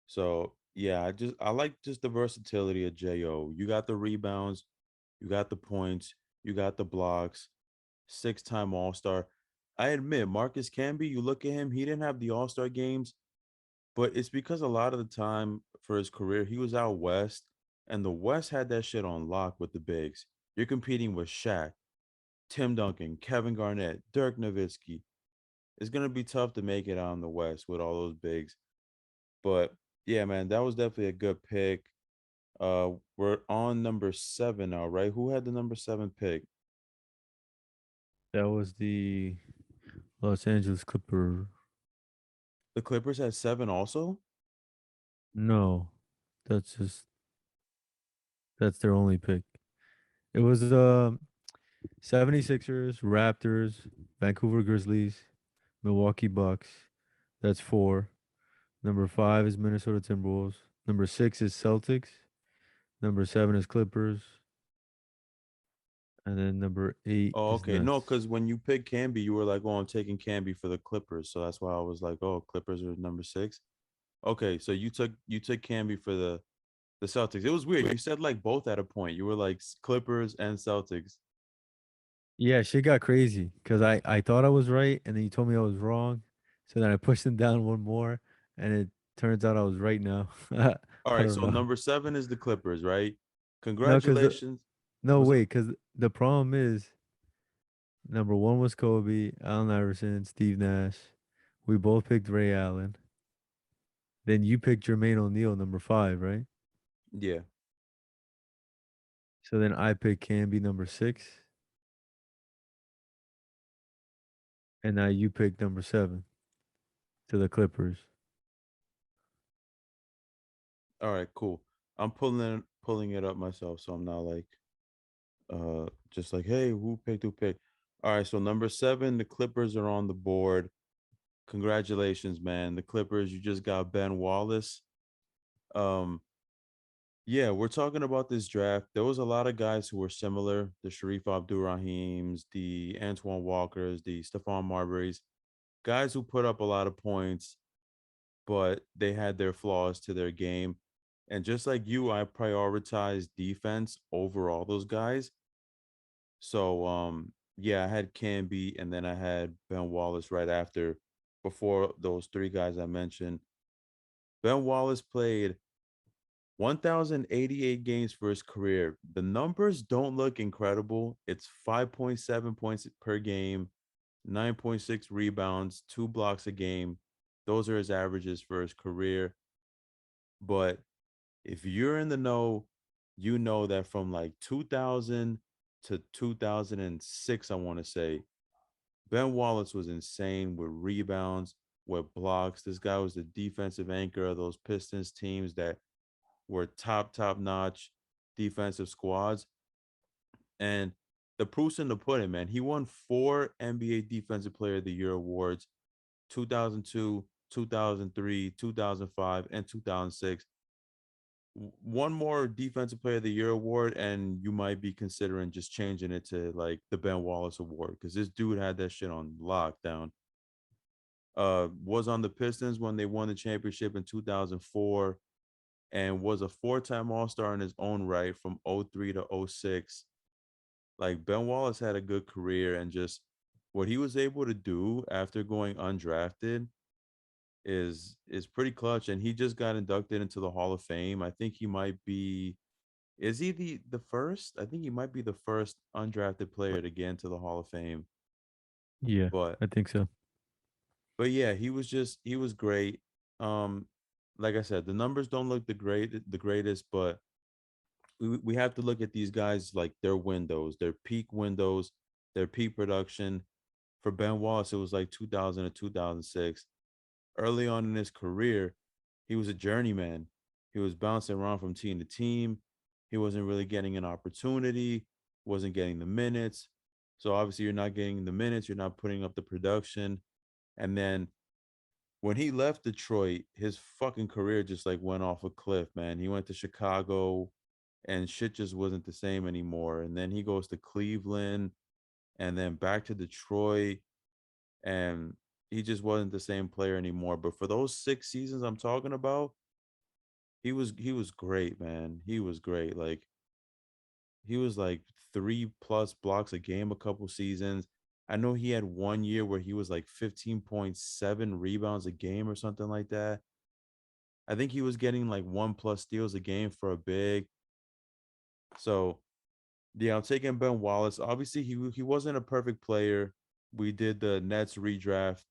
B: So yeah, I like just the versatility of Jo. You got the rebounds, you got the points, you got the blocks, 6-time All Star. I admit, Marcus Camby, you look at him, he didn't have the All Star games, but it's because a lot of the time for his career, he was out west, and the West had that shit on lock with the bigs. You're competing with Shaq, Tim Duncan, Kevin Garnett, Dirk Nowitzki. It's gonna be tough to make it out in the West with all those bigs. But yeah, man, that was definitely a good pick. We're on number 7 now, right? Who had the number 7 pick?
A: That was the Los Angeles Clipper.
B: The Clippers had 7 also.
A: No, that's just that's their only pick. It was 76ers, Raptors, Vancouver Grizzlies, Milwaukee Bucks. That's 4. Number 5 is Minnesota Timberwolves. Number 6 is Celtics. Number 7 is Clippers. And then number 8
B: Oh,
A: is
B: okay. No,
A: Nets.
B: because when you picked Camby, you were like, "Oh, I'm taking Camby for the Clippers," so that's why I was like, "Oh, Clippers are number 6." Okay, so you took Camby for the The Celtics. It was weird. You said like both at a point. You were like Clippers and Celtics.
A: Yeah, shit got crazy because I thought I was right, and then you told me I was wrong. So then I pushed him down one more, and it turns out I was right now. I
B: All right,
A: don't
B: so
A: know.
B: number 7 is the Clippers, right?
A: No, because
B: Congratulations.
A: no,
B: What's up?
A: wait, because the problem is number one was Kobe, Allen Iverson, Steve Nash. We both picked Ray Allen. Then you picked Germain O'Neal, number five, right?
B: Yeah.
A: So then I picked Camby, number six, and now you picked number seven to the Clippers.
B: All right, cool. I'm pulling it up myself, so I'm not like just like, hey, who picked? All right, so number 7, the Clippers are on the board. Congratulations, man. The Clippers, you just got Ben Wallace. Um, yeah, we're talking about this draft. There was a lot of guys who were similar. The Sharif Abdul-Rahims, the Antoine Walkers, the Stefan Marburys, guys who put up a lot of points, but they had their flaws to their game. And just like you, I prioritize defense over all those guys. So yeah, I had Camby and then I had Ben Wallace right after before those three guys I mentioned. Ben Wallace played 1,088 games for his career. The numbers don't look incredible. It's 5.7 points per game, 9.6 rebounds, 2 blocks a game. Those are his averages for his career. But if you're in the know, you know that from like 2000 to 2006, I want to say, Ben Wallace was insane with rebounds, with blocks. This guy was the defensive anchor of those Pistons teams that were top notch defensive squads. And the proof's in the pudding, man. He won 4 NBA Defensive Player of the Year awards: 2002, 2003, 2005, and 2006. One more Defensive Player of the Year award, and you might be considering just changing it to like the Ben Wallace Award because this dude had that shit on lockdown. Was on the Pistons when they won the championship in 2004 and was a 4-time All-Star in his own right from '03 to '06. Like Ben Wallace had a good career and just what he was able to do after going undrafted is pretty clutch and he just got inducted into the Hall of Fame. I think he might be is he the first? I think he might be the first undrafted player to get into the Hall of Fame.
A: Yeah,
B: But
A: I think so.
B: but yeah, he was great. Um like I said, the numbers don't look the greatest, but we have to look at these guys like their windows, their peak windows, their peak production. For Ben Wallace, it was like 2000 to 2006. Early on in his career, he was a journeyman. He was bouncing around from team to team. He wasn't really getting an opportunity, wasn't getting the minutes. So obviously, you're not getting the minutes, you're not putting up the production. And then when he left Detroit, his fucking career just like went off a cliff, man. He went to Chicago and shit just wasn't the same anymore. And then he goes to Cleveland and then back to Detroit and he just wasn't the same player anymore. But for those 6 seasons I'm talking about, he was great, man. He was great. Like he was like 3+ blocks a game a couple seasons. I know he had one year where he was like 15.7 rebounds a game or something like that. I think he was getting like 1+ steals a game for a big. So yeah, I'm taking Ben Wallace. Obviously, he wasn't a perfect player. We did the Nets redraft.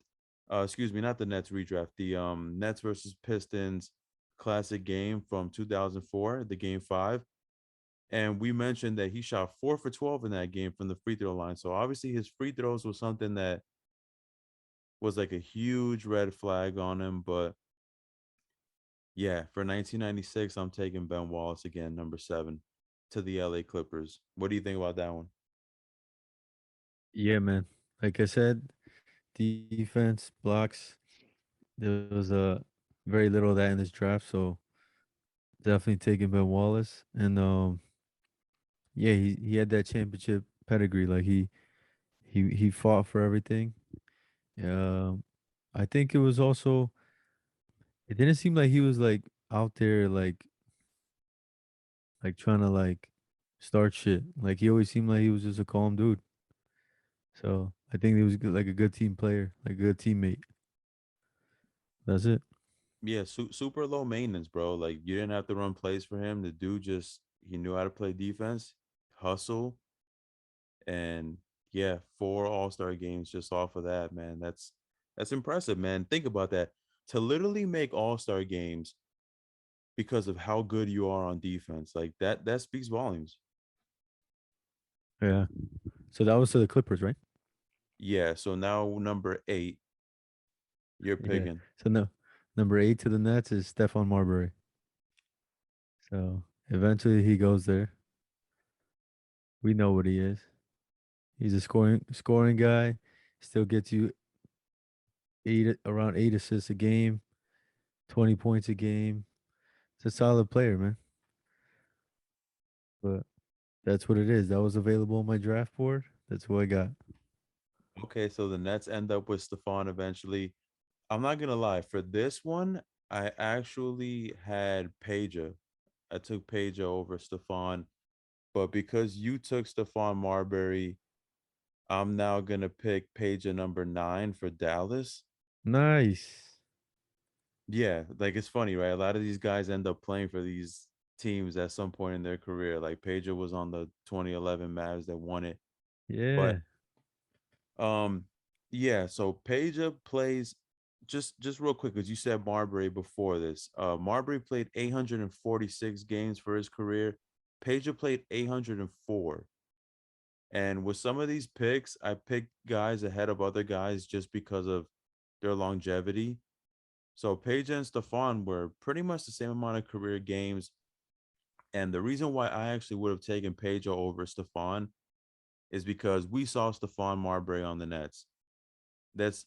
B: Excuse me, not the Nets redraft. The Nets versus Pistons classic game from 2004, the game 5. And we mentioned that he shot 4 for 12 in that game from the free throw line. So obviously his free throws was something that was like a huge red flag on him. But yeah, for 1996, I'm taking Ben Wallace again, number 7, to the LA Clippers. What do you think about that one?
A: Yeah, man. Like I said, defense, blocks. There was very little of that in this draft, so definitely taking Ben Wallace. And yeah, he had that championship pedigree. Like he fought for everything. Um, I think it was also it didn't seem like he was like out there like like trying to like start shit. Like he always seemed like he was just a calm dude. So I think he was good, like a good team player, like a good teammate. That's it.
B: Yeah, super low maintenance, bro. Like you didn't have to run plays for him. The dude just he knew how to play defense, hustle, and yeah, 4 All-Star games just off of that, man. That's impressive, man. Think about that. To literally make All-Star games because of how good you are on defense, like that speaks volumes.
A: Yeah. So that was to the Clippers, right?
B: Yeah, so now number 8, you're
A: Yeah.
B: picking.
A: So no, number 8 to the Nets is Stefan Marbury. So eventually he goes there. We know what he is. He's a scoring guy. Still gets you around 8 assists a game, 20 points a game. It's a solid player, man. But that's what it is. That was available on my draft board. That's who I got.
B: Okay, so the Nets end up with Stefan eventually. I'm not gonna lie, for this one, I actually had Peja. I took Peja over Stefan, but because you took Stefan Marbury, I'm now gonna pick Peja number 9 for Dallas.
A: Nice.
B: Yeah, like it's funny, right? A lot of these guys end up playing for these teams at some point in their career. Like Peja was on the 2011 Mavs that won it, but
A: Yeah.
B: Um, yeah, so Peja plays just real quick, because you said Marbury before this. Marbury played 846 games for his career. Peja played 804. And with some of these picks, I picked guys ahead of other guys just because of their longevity. So Peja and Stefan were pretty much the same amount of career games. And the reason why I actually would have taken Peja over Stefan is because we saw Stefan Marbury on the Nets. That's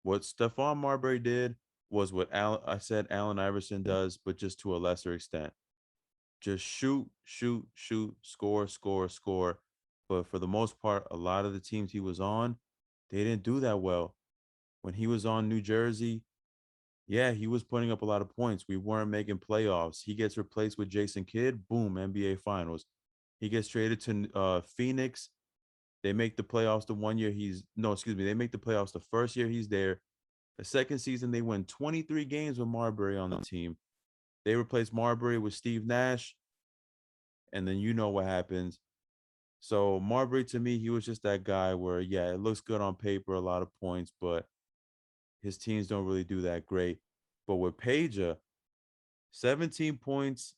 B: what Stefan Marbury did was what I said Allen Iverson does, but just to a lesser extent. Just shoot, shoot, shoot, score, score, score. But for the most part, a lot of the teams he was on, they didn't do that well. When he was on New Jersey, yeah, he was putting up a lot of points. We weren't making playoffs. He gets replaced with Jason Kidd, boom, NBA Finals. He gets traded to Phoenix. They make the playoffs the one year he's no, excuse me. They make the playoffs the first year he's there. The second season, they win 23 games with Marbury on the team. They replace Marbury with Steve Nash, and then you know what happens. So Marbury, to me, he was just that guy where, yeah, it looks good on paper, a lot of points, but his teams don't really do that great. But with Peja, 17 points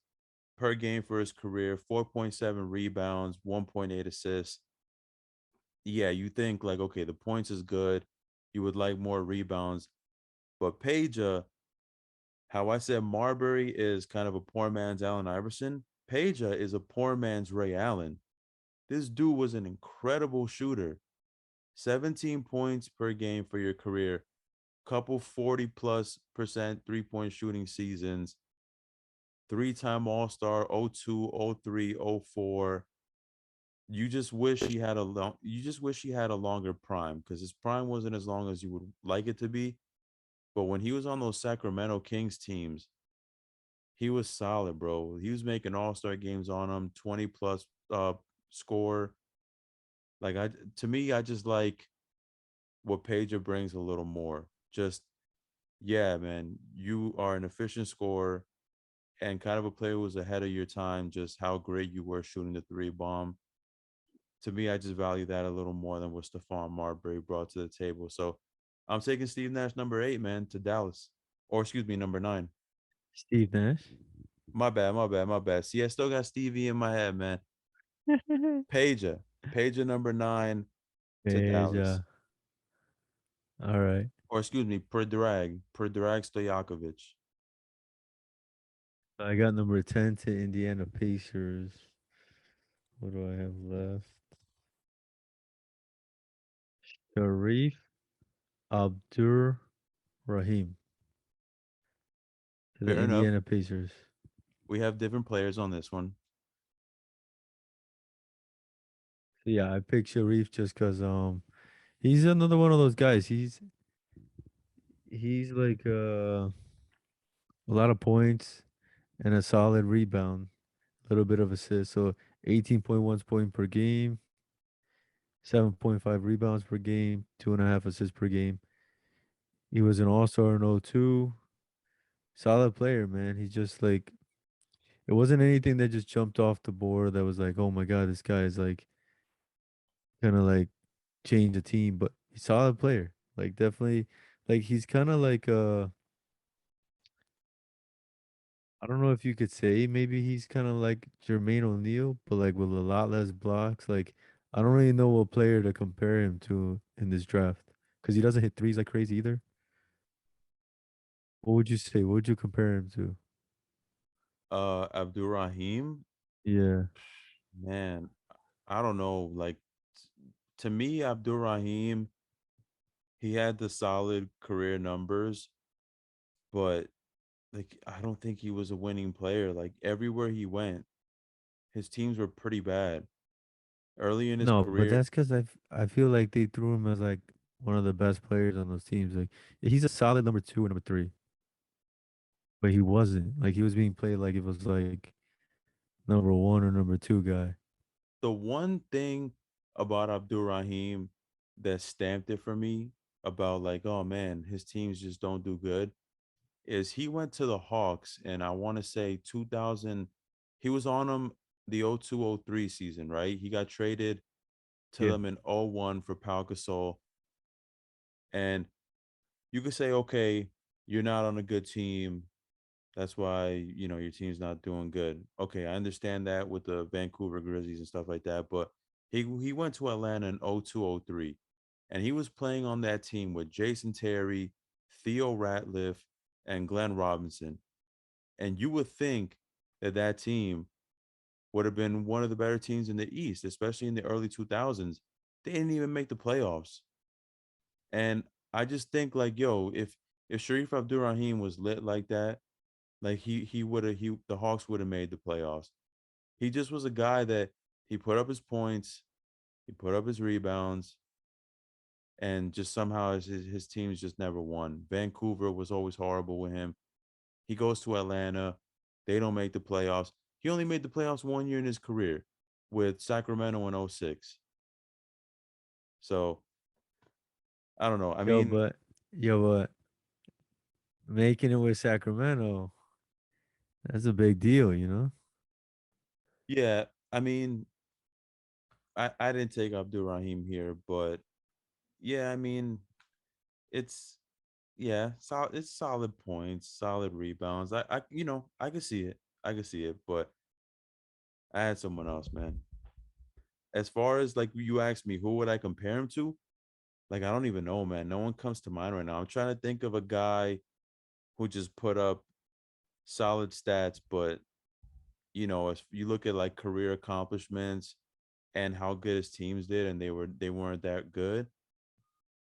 B: per game for his career, 4.7 rebounds, 1.8 assists. Yeah, you think like, okay, the points is good. You would like more rebounds. But Peja, how I said Marbury is kind of a poor man's Allen Iverson, Peja is a poor man's Ray Allen. This dude was an incredible shooter. 17 points per game for your career, couple 40+% 3-point shooting seasons, 3-time All-Star 02, 03, 04. You just wish he had a longer prime, because his prime wasn't as long as you would like it to be. But when he was on those Sacramento Kings teams, he was solid, bro. He was making all-star games on him, 20 plus score. Like to me, I just like what Peja brings a little more. Just yeah, man, you are an efficient scorer and kind of a player who was ahead of your time, just how great you were shooting the three bomb. To me, I just value that a little more than what Stephon Marbury brought to the table. So I'm taking Steve Nash number 8, man, to Dallas. Or excuse me, number 9.
A: Steve Nash.
B: My bad, my bad, my bad. See, I still got Stevie in my head, man. Peja. Peja number 9 to Dallas.
A: Deja. All right.
B: Or excuse me, Predrag Stojakovic.
A: I got number 10 to Indiana Pacers. What do I have left? Sharif Abdur Rahim to the
B: Fair enough.
A: Indiana Pacers.
B: We have different players on this one.
A: So yeah, I picked Sharif just because he's another one of those guys. He's like a lot of points and a solid rebound. little bit of assist. So 18.1 point per game, 7.5 rebounds per game, 2.5 assists per game. He was an all-star in '02. Solid player, man. He's just like it wasn't anything that just jumped off the board that was like, oh my God, this guy is like gonna like change the team, but he's a solid player. Like definitely like he's kinda like I don't know if you could say maybe he's kinda like Germain O'Neal, but like with a lot less blocks. Like I don't really know what player to compare him to in this draft. Because he doesn't hit threes like crazy either. What would you say? What would you compare him to?
B: Abdur Rahim,
A: Yeah.
B: man, I don't know. Like to me, Abdur Rahim, he had the solid career numbers, but like I don't think he was a winning player. Like everywhere he went, his teams were pretty bad. Early in his
A: No, but
B: career,
A: that's because I feel like they threw him as like one of the best players on those teams. Like he's a solid number two or number three, but he wasn't. Like he was being played like it was like number one or number two guy.
B: the one thing about Abdur Rahim that stamped it for me about like, oh man, his teams just don't do good is he went to the Hawks and I want to say 2000, he was on them the 0203 season, right? He got traded to
A: Yeah.
B: them in '01 for Pau Gasol. And you could say, okay, you're not on a good team. That's why, your team's not doing good. Okay, I understand that with the Vancouver Grizzlies and stuff like that, but he went to Atlanta in 0203 and he was playing on that team with Jason Terry, Theo Ratliff, and Glenn Robinson. And you would think that that team would have been one of the better teams in the East, especially in the early 2000s. They didn't even make the playoffs. And I just think like, yo, if Sharif Abdurrahim was lit like that, like he would have he the Hawks would have made the playoffs. He just was a guy that he put up his points, he put up his rebounds, and just somehow his teams just never won. Vancouver was always horrible with him. He goes to Atlanta, they don't make the playoffs. He only made the playoffs 1 year in his career with Sacramento in '06. So I don't know. I
A: Yo,
B: mean,
A: but yo, but making it with Sacramento, that's a big deal, you know?
B: yeah, I mean, I didn't take Abdul Rahim here, but yeah, I mean, it's yeah, it's solid points, solid rebounds. I could see it. I could see it, but I had someone else, man. As far as like you asked me, who would I compare him to? Like, I don't even know, man. No one comes to mind right now. I'm trying to think of a guy who just put up solid stats, but if you look at like career accomplishments and how good his teams did, and they weren't that good.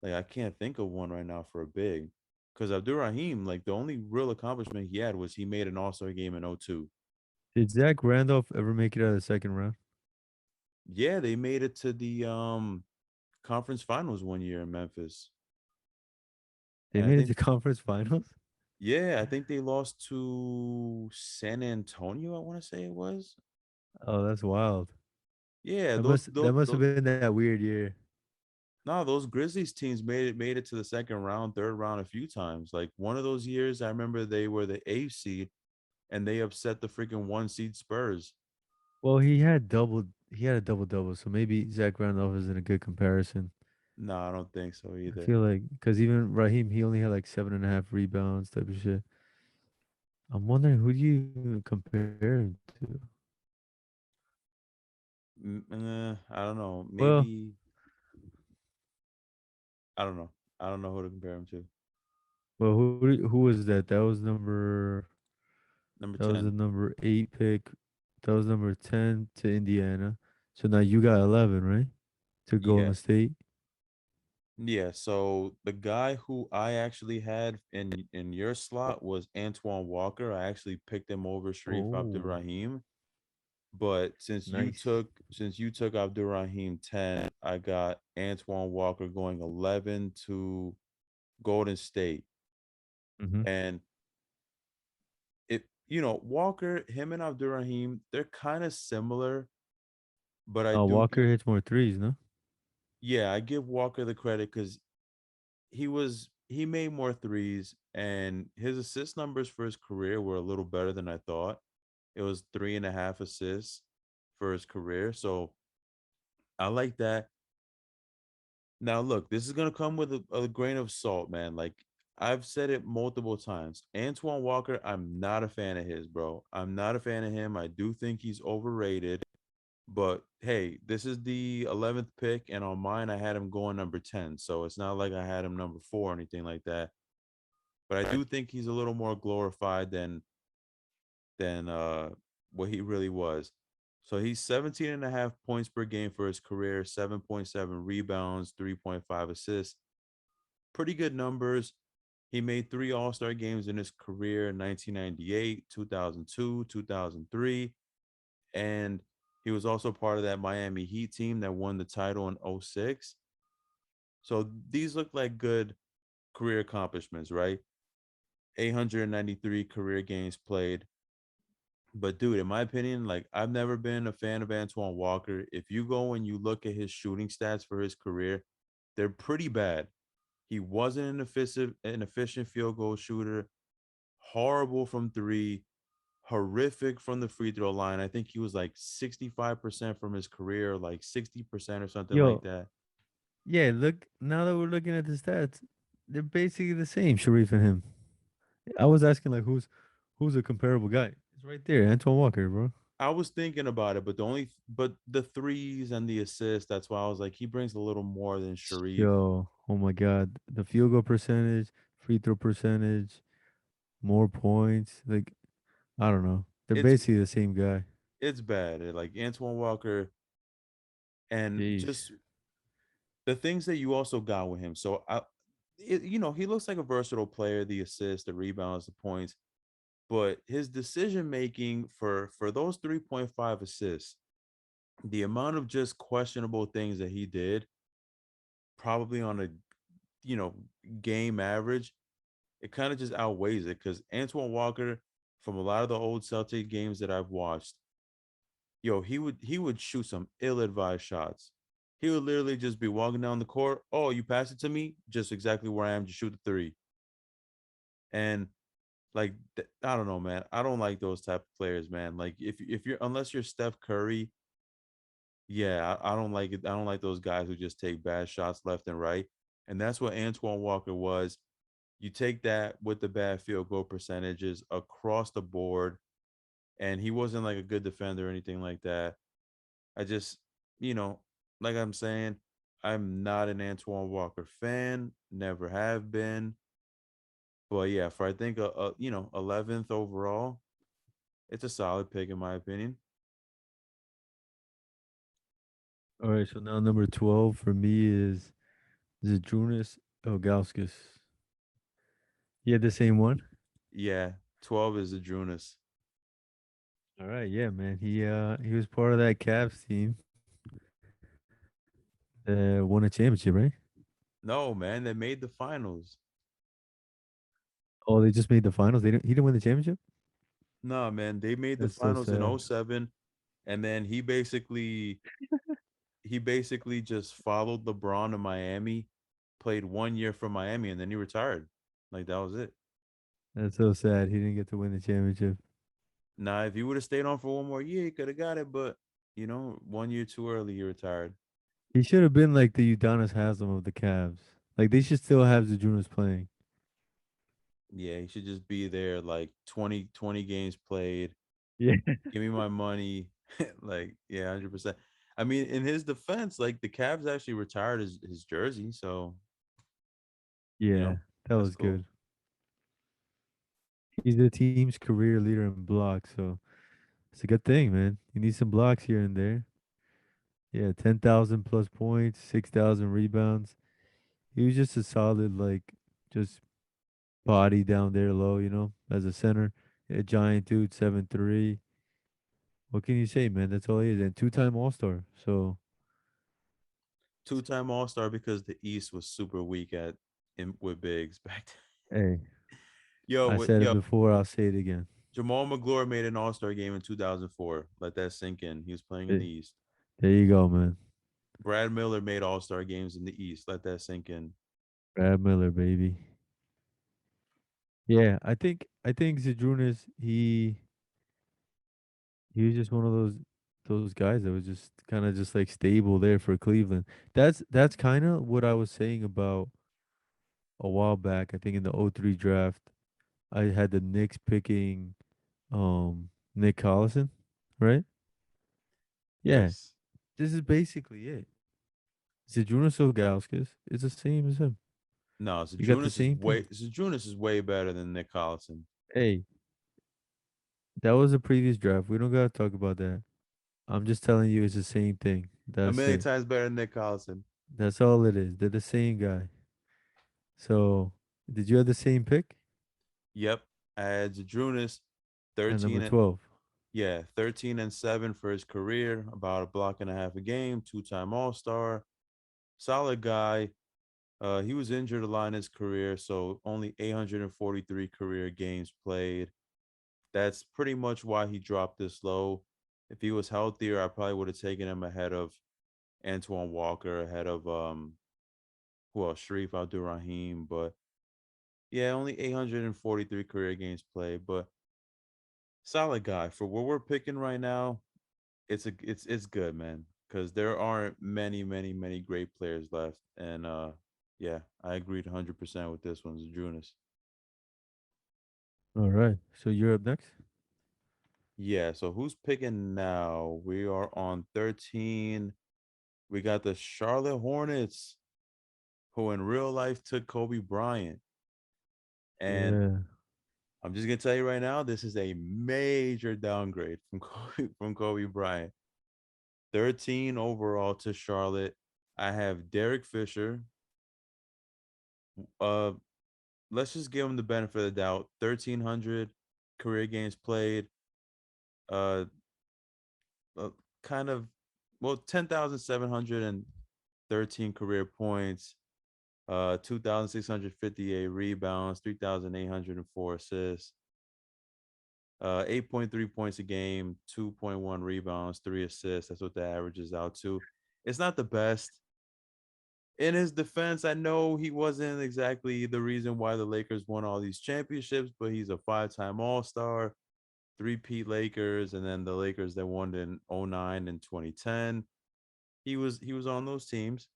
B: Like, I can't think of one right now for a big. Because Abdur Rahim, like the only real accomplishment he had was he made an All-Star game in '02.
A: Did Zach Randolph ever make it out of the second round?
B: Yeah, they made it to the conference finals 1 year in Memphis.
A: They
B: And I
A: made it
B: think
A: to conference finals?
B: yeah, I think they lost to San Antonio, I want to say it was.
A: Oh, that's wild.
B: Yeah,
A: That must have been that weird year.
B: no, those Grizzlies teams made it to the second round, third round a few times. Like one of those years, I remember they were the eighth seed and they upset the freaking one seed Spurs.
A: Well, he had a double double, so maybe Zach Randolph isn't a good comparison.
B: No, I don't think so
A: I
B: either.
A: feel like because even Raheem, he only had like 7.5 rebounds type of shit. I'm wondering who do you even compare him to?
B: I don't know.
A: Well,
B: Maybe I don't know. I don't know who to compare him to.
A: who was that?
B: Number
A: That was the
B: 10.
A: number 8 pick. That was number 10 to Indiana. So now you got 11, right? To
B: Yeah.
A: Golden State.
B: Yeah. So the guy who I actually had in your slot was Antoine Walker. I actually picked him over Sharif
A: Oh,
B: Abdurrahim. But
A: nice.
B: since you took Abdurrahim 10, I got Antoine Walker going 11 to Golden State.
A: Mm-hmm.
B: And Walker, him and Abdurrahim, they're kind of similar, but I do
A: Walker
B: give,
A: hits more threes, no?
B: yeah, I give Walker the credit because he made more threes and his assist numbers for his career were a little better than I thought. It was 3.5 assists for his career. So I like that. Now, look, this is gonna come with a grain of salt, man. Like I've said it multiple times. Antoine Walker, I'm not a fan of his, bro. I'm not a fan of him. I do think he's overrated. But hey, this is the 11th pick, and on mine, I had him going number 10. So it's not like I had him number four or anything like that. But I do think he's a little more glorified than what he really was. So he's 17 and a half points per game for his career, 7.7 rebounds, 3.5 assists. Pretty good numbers. He made three All-Star games in his career in 1998, 2002, 2003, and he was also part of that Miami Heat team that won the title in '06. So these look like good career accomplishments, right? 893 career games played. But dude, in my opinion, like I've never been a fan of Antoine Walker. If you go and you look at his shooting stats for his career, they're pretty bad. He wasn't an efficient field goal shooter, horrible from three, horrific from the free throw line. I think he was like 65% from his career, like 60% or something like
A: Yo,
B: that.
A: yeah, look, now that we're looking at the stats, they're basically the same, Sharif and him. I was asking like who's a comparable guy? It's right there, Antoine Walker, bro.
B: I was thinking about it, but the threes and the assists, that's why I was like, he brings a little more than Sharif.
A: Yo, oh my God, the field goal percentage, free throw percentage, more points. Like I don't know, they're
B: It's
A: basically the same guy.
B: it's bad. Like Antoine Walker and
A: Jeez.
B: just the things that you also got with him. So he looks like a versatile player, the assists, the rebounds, the points, but his decision making for those 3.5 assists, the amount of just questionable things that he did, probably on a you know game average, it kind of just outweighs it because Antoine Walker, from a lot of the old Celtic games that I've watched, he would shoot some ill-advised shots. He would literally just be walking down the court. Oh, you pass it to me, just exactly where I am. Just shoot the three. And like I don't know, man. I don't like those type of players, man. Like if you're unless you're Steph Curry, yeah, I don't like it. I don't like those guys who just take bad shots left and right. And that's what Antoine Walker was. You take that with the bad field goal percentages across the board, and he wasn't like a good defender or anything like that. I just, you know, like I'm saying, I'm not an Antoine Walker fan, never have been. But yeah, for I think 11th overall, it's a solid pick in my opinion.
A: All right, so now number 12 for me is Zydrunas Ilgauskas. You had the same one?
B: Yeah, 12 is Adrunas.
A: All right, yeah, man. He was part of that Cavs team that won a championship, right?
B: No, man, they made the finals.
A: Oh, they just made the finals. He didn't win the championship?
B: No, man, they made the
A: That's so
B: finals in
A: sad.
B: '07, and then he basically just followed LeBron to Miami, played 1 year for Miami, and then he retired. Like that was it.
A: That's so sad. He didn't get to win the championship.
B: Now, if he would have stayed on for one more year, he could have got it. But 1 year too early, he retired.
A: He should have been like the Udonis Haslam of the Cavs. Like they should still have Zydrunas playing.
B: Yeah, he should just be there, like 20 games played.
A: Yeah.
B: Give me my money. Like, yeah, 100%. I mean, in his defense, like the Cavs actually retired his jersey, so you
A: Yeah,
B: know
A: that
B: that's
A: was
B: cool.
A: good. He's the team's career leader in blocks, so it's a good thing, man. You need some blocks here and there. Yeah, 10,000 plus points, 6,000 rebounds. He was just a solid, like, just body down there low, as a center. A giant dude, 7'3". What can you say, man? That's all he is. And two-time All-Star. So,
B: Two-time All-Star because the East was super weak with bigs back then.
A: hey,
B: Yo,
A: I
B: what
A: said it
B: yo,
A: before, I'll say it again.
B: Jamal McGlure made an All Star game in 2004. Let that sink in. He was playing in the
A: There,
B: East.
A: there you go, man.
B: Brad Miller made All Star games in the East. Let that sink in.
A: Brad Miller, baby. Yeah, I think Zydrunas, he was just one of those guys that was just kind of just like stable there for Cleveland. That's kind of what I was saying about a while back. I think in the '03 draft, I had the Knicks picking Nick Collison, right? Yeah,
B: Yes.
A: this is basically it. Zydrunas Ilgauskas is the same as him.
B: No,
A: You got the same thing.
B: Junis is way better than Nick Collison.
A: Hey, that was a previous draft. We don't gotta talk about that. I'm just telling you, it's the same thing.
B: A
A: That's
B: million
A: it.
B: times better than Nick Collison.
A: That's all it is. They're the same guy. So, did you have the same pick
B: Yep. I had Junis
A: at number
B: 13 and
A: 12?
B: 13 and 7 for his career, about a block and a half a game, two-time All-Star, solid guy. He was injured a lot in his career, so only 843 career games played. That's pretty much why he dropped this low. If he was healthier, I probably would have taken him ahead of Antoine Walker, ahead of who else? Sharif Abdurrahim. But yeah, only 843 career games played. But solid guy for what we're picking right now. It's good, man. Because there aren't many great players left, and yeah, I agreed 100% with this one, Junis.
A: All right. So you're up next.
B: Yeah, so who's picking now? We are on 13. We got the Charlotte Hornets, who in real life took Kobe Bryant. And
A: Yeah.
B: I'm just gonna tell you right now, this is a major downgrade from Kobe Bryant. 13 overall to Charlotte. I have Derrick Fisher. Uh, let's just give him the benefit of the doubt. 1,300 career games played. Uh, uh kind of, well, 10,713 career points. 2,658 rebounds, 3,804 assists, 8.3 points a game, 2.1 rebounds, 3 assists. That's what the averages out to. It's not the best. In his defense, I know he wasn't exactly the reason why the Lakers won all these championships, but he's a five-time All-Star, three-peat Lakers, and then the Lakers that won in '09 and 2010. He was on those teams.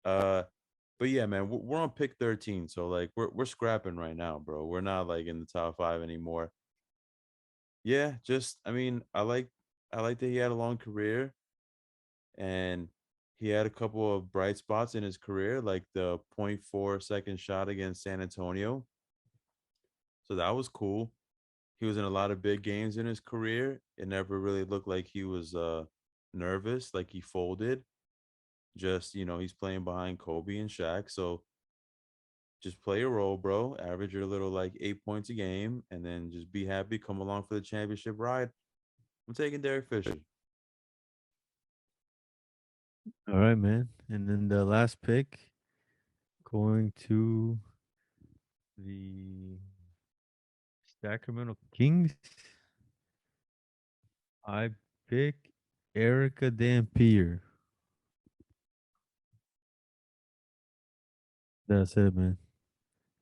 B: Uh, but yeah, man, we're on pick 13, so like we're scrapping right now, bro. We're not like in the top five anymore. Yeah, just I like that he had a long career and he had a couple of bright spots in his career, like the point 0.4 second shot against San Antonio. So that was cool. He was in a lot of big games in his career. It never really looked like he was nervous, like he folded. Just, he's playing behind Kobe and Shaq. So just play a role, bro. Average your little like 8 points a game, and then just be happy. Come along for the championship ride. I'm taking Derek Fisher.
A: All right, man. And then the last pick going to the Sacramento Kings. I pick Erica Dampier. That's it, man.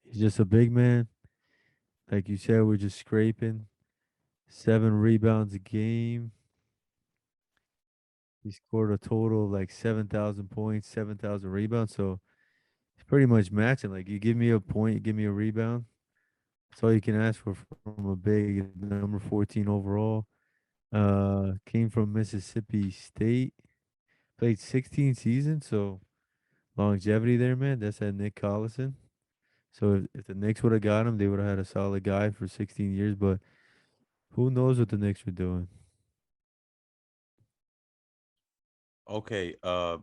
A: He's just a big man. Like you said, we're just scraping. 7 rebounds a game. He scored a total of like 7,000 points, 7,000 rebounds. So it's pretty much matching. Like you give me a point, you give me a rebound. That's all you can ask for from a big number 14 overall. Came from Mississippi State. Played 16 seasons, so longevity there, man. That's at Nick Collison. So if the Knicks would have got him, they would have had a solid guy for 16 years. But who knows what the Knicks were doing?
B: Okay. I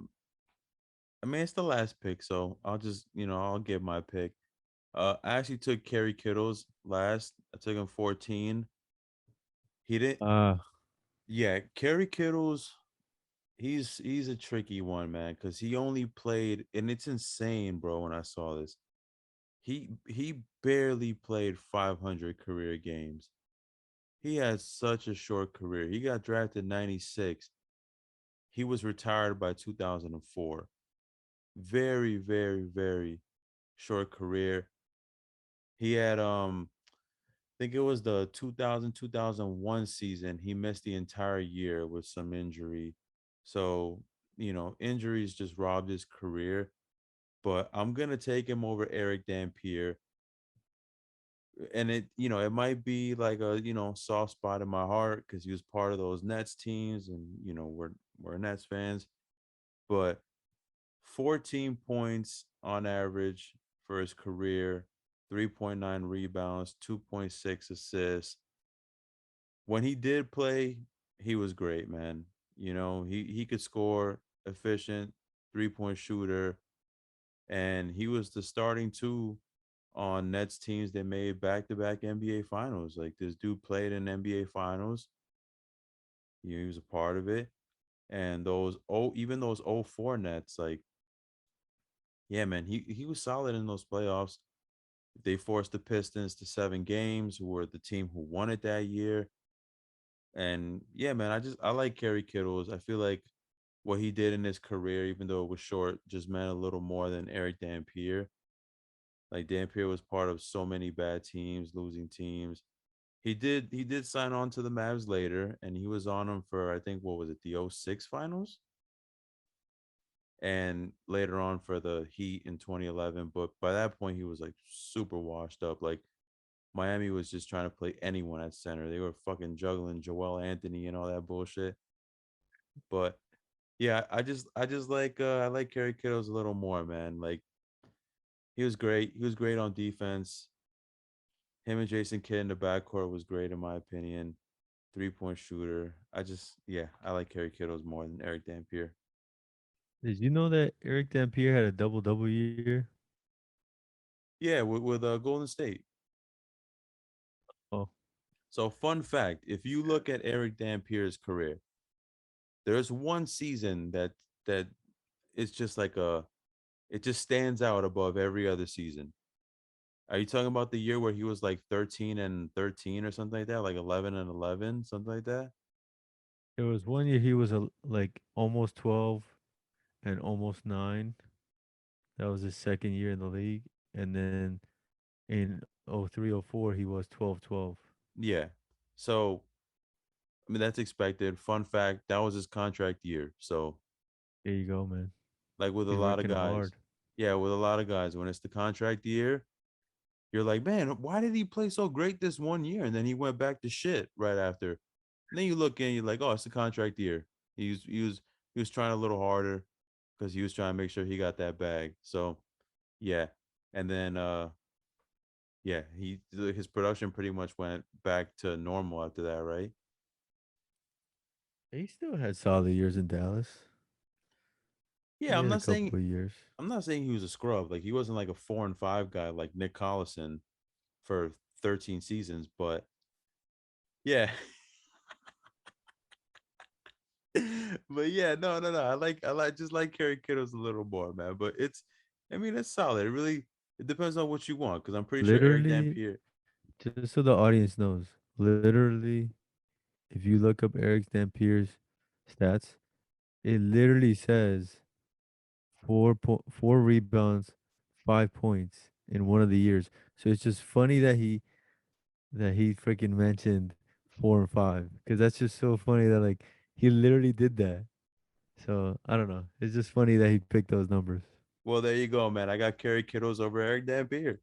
B: mean it's the last pick, so I'll give my pick. I actually took Kerry Kittles last. I took him 14. He didn't.
A: Ah,
B: Yeah, Kerry Kittles. He's a tricky one, man, because he only played, and it's insane, bro. When I saw this, he barely played 500 career games. he had such a short career. He got drafted 96. He was retired by 2004. Very, very, very short career. He had I think it was the 2000-2001 season. He missed the entire year with some injury. So, injuries just robbed his career. But I'm going to take him over Eric Dampier. And it might be like a, soft spot in my heart because he was part of those Nets teams and, we're Nets fans. But 14 points on average for his career, 3.9 rebounds, 2.6 assists. When he did play, he was great, man. He could score, efficient, three-point shooter, and he was the starting two on Nets teams that made back-to-back NBA finals. Like this dude played in NBA finals. He was a part of it. And even those '04 Nets, like, yeah, man, he was solid in those playoffs. They forced the Pistons to 7 games, who were the team who won it that year. And yeah, man, I like Kerry Kittles. I feel like what he did in his career, even though it was short, just meant a little more than Eric Dampier. Like Dampier was part of so many bad teams, losing teams. He did sign on to the Mavs later, and he was on them for, I think, what was it, the '06 finals, and later on for the Heat in 2011. But by that point, he was like super washed up. Like Miami was just trying to play anyone at center. They were fucking juggling Joel Anthony and all that bullshit. But yeah, I just like I like Kerry Kittles a little more, man. Like he was great. He was great on defense. Him and Jason Kidd in the backcourt was great in my opinion. 3-point shooter. I like Kerry Kittles more than Eric Dampier.
A: Did you know that Eric Dampier had a double double year?
B: Yeah, with Golden State.
A: Oh,
B: So fun fact: if you look at Eric Dampier's career, there's one season that it's just like it just stands out above every other season. Are you talking about the year where he was like 13 and 13 or something like that, like 11 and 11, something like that?
A: there was one year he was like almost 12 and almost 9. That was his second year in the league, and then in 03-04 he was 12-12.
B: Yeah. So I mean that's expected. Fun fact: that was his contract year. So
A: There you go, man.
B: like with a
A: He's
B: lot of
A: working
B: guys,
A: hard.
B: yeah, with a lot of guys, when it's the contract year, you're like, man, why did he play so great this one year and then he went back to shit right after? And then you look in, you're like, oh, it's the contract year. He was trying a little harder because he was trying to make sure he got that bag. So yeah, and then yeah, his production pretty much went back to normal after that, right?
A: He still had solid years in Dallas.
B: Yeah,
A: He
B: I'm
A: had a
B: not saying
A: couple of years.
B: I'm not saying he was a scrub. Like he wasn't like a 4 and 5 guy like Nick Collison for 13 seasons, but yeah. But yeah, no, no, no. I like just like Kerry Kittles a little more, man. But I mean, it's solid. It depends on what you want, because I'm pretty sure Eric
A: Literally,
B: Dampier.
A: just so the audience knows, literally, if you look up Eric Dampier's stats, it literally says 4 rebounds, 5 points in one of the years. So it's just funny that he freaking mentioned 4 and 5 because that's just so funny that like he literally did that. So I don't know. It's just funny that he picked those numbers.
B: Well, there you go, man. I got Kerry Kittles over Eric Dampier.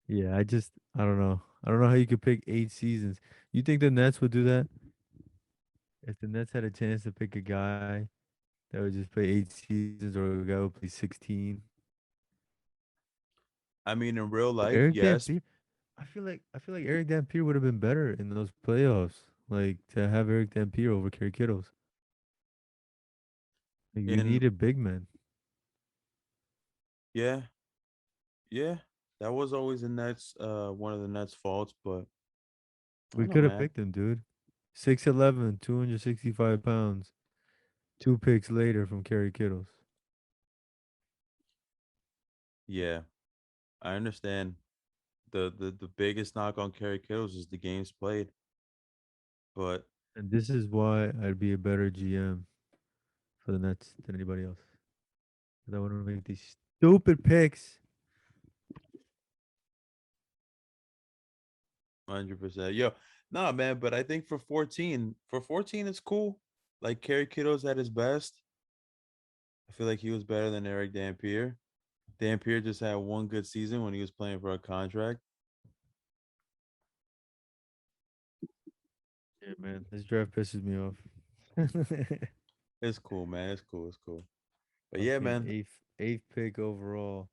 A: Yeah, I don't know. I don't know how you could pick 8 seasons. You think the Nets would do that? If the Nets had a chance to pick a guy that would just play 8 seasons or a guy would play 16.
B: I mean, in real
A: But
B: life,
A: Eric
B: yes.
A: Dampier, I feel like Eric Dampier would have been better in those playoffs. Like to have Eric Dampier over Kerry Kittles. Like we
B: In
A: needed big men.
B: Yeah, yeah, that was always the Nets. One of the Nets' faults, but I
A: We
B: don't know,
A: could have
B: man.
A: picked him, dude. 6'11", 265 pounds. 2 picks later from Kerry Kittles.
B: Yeah, I understand. The biggest knock on Kerry Kittles is the games played. But
A: And this is why I'd be a better GM for the Nets than anybody else. 'Cause I wouldn't make these stupid picks.
B: 100%. Yo, nah, man. But I think for 14, it's cool. Like Kerry Kittles at his best. I feel like he was better than Eric Dampier. Dampier just had one good season when he was playing for a contract.
A: Yeah, man. This draft pisses me off.
B: It's cool, man. It's cool. It's cool. But yeah,
A: Fucking
B: man.
A: eighth pick overall.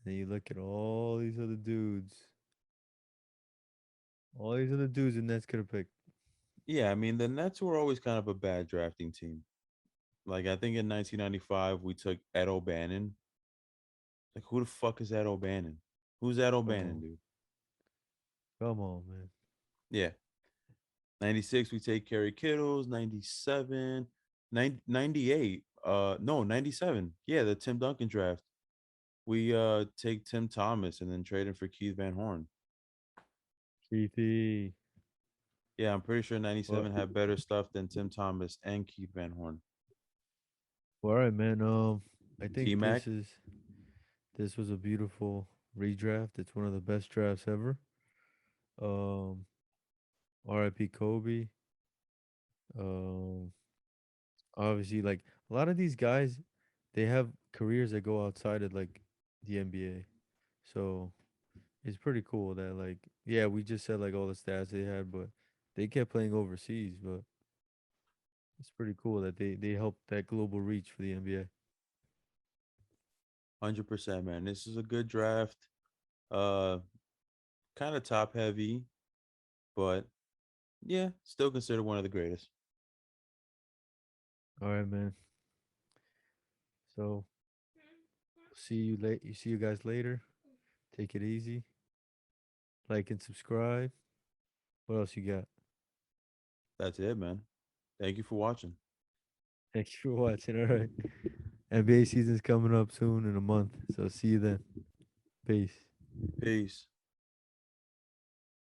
A: And you look at all these other dudes. All these other dudes the Nets could have picked.
B: Yeah, I mean the Nets were always kind of a bad drafting team. Like I think in 1995 we took Ed O'Bannon. Like who the fuck is Ed O'Bannon? Who's Ed
A: Come
B: O'Bannon,
A: on.
B: dude?
A: Come on, man.
B: Yeah. 96 we take Kerry Kittles, 97, 98. No, 97. Yeah, the Tim Duncan draft. We take Tim Thomas and then trade him for Keith Van Horn.
A: Keithy.
B: Yeah, I'm pretty sure
A: Well,
B: 97 had better stuff than Tim Thomas and Keith Van Horn.
A: all right, man. I
B: T
A: think
B: Mac,
A: this was a beautiful redraft. It's one of the best drafts ever. Um, R.I.P. Kobe. Um, obviously, like a lot of these guys, they have careers that go outside of like the NBA. So it's pretty cool that like yeah, we just said like all the stats they had, but they kept playing overseas. But it's pretty cool that they helped that global reach for the NBA.
B: 100%, man. This is a good draft. Uh, Kind of top heavy, but yeah, still considered one of the greatest.
A: All right, man. So see you late. You see you guys later. Take it easy. Like and subscribe. What else you got?
B: That's it, man. Thank you for watching.
A: Thanks for watching. All right. NBA season's coming up soon in a month. So see you then. Peace.
B: Peace.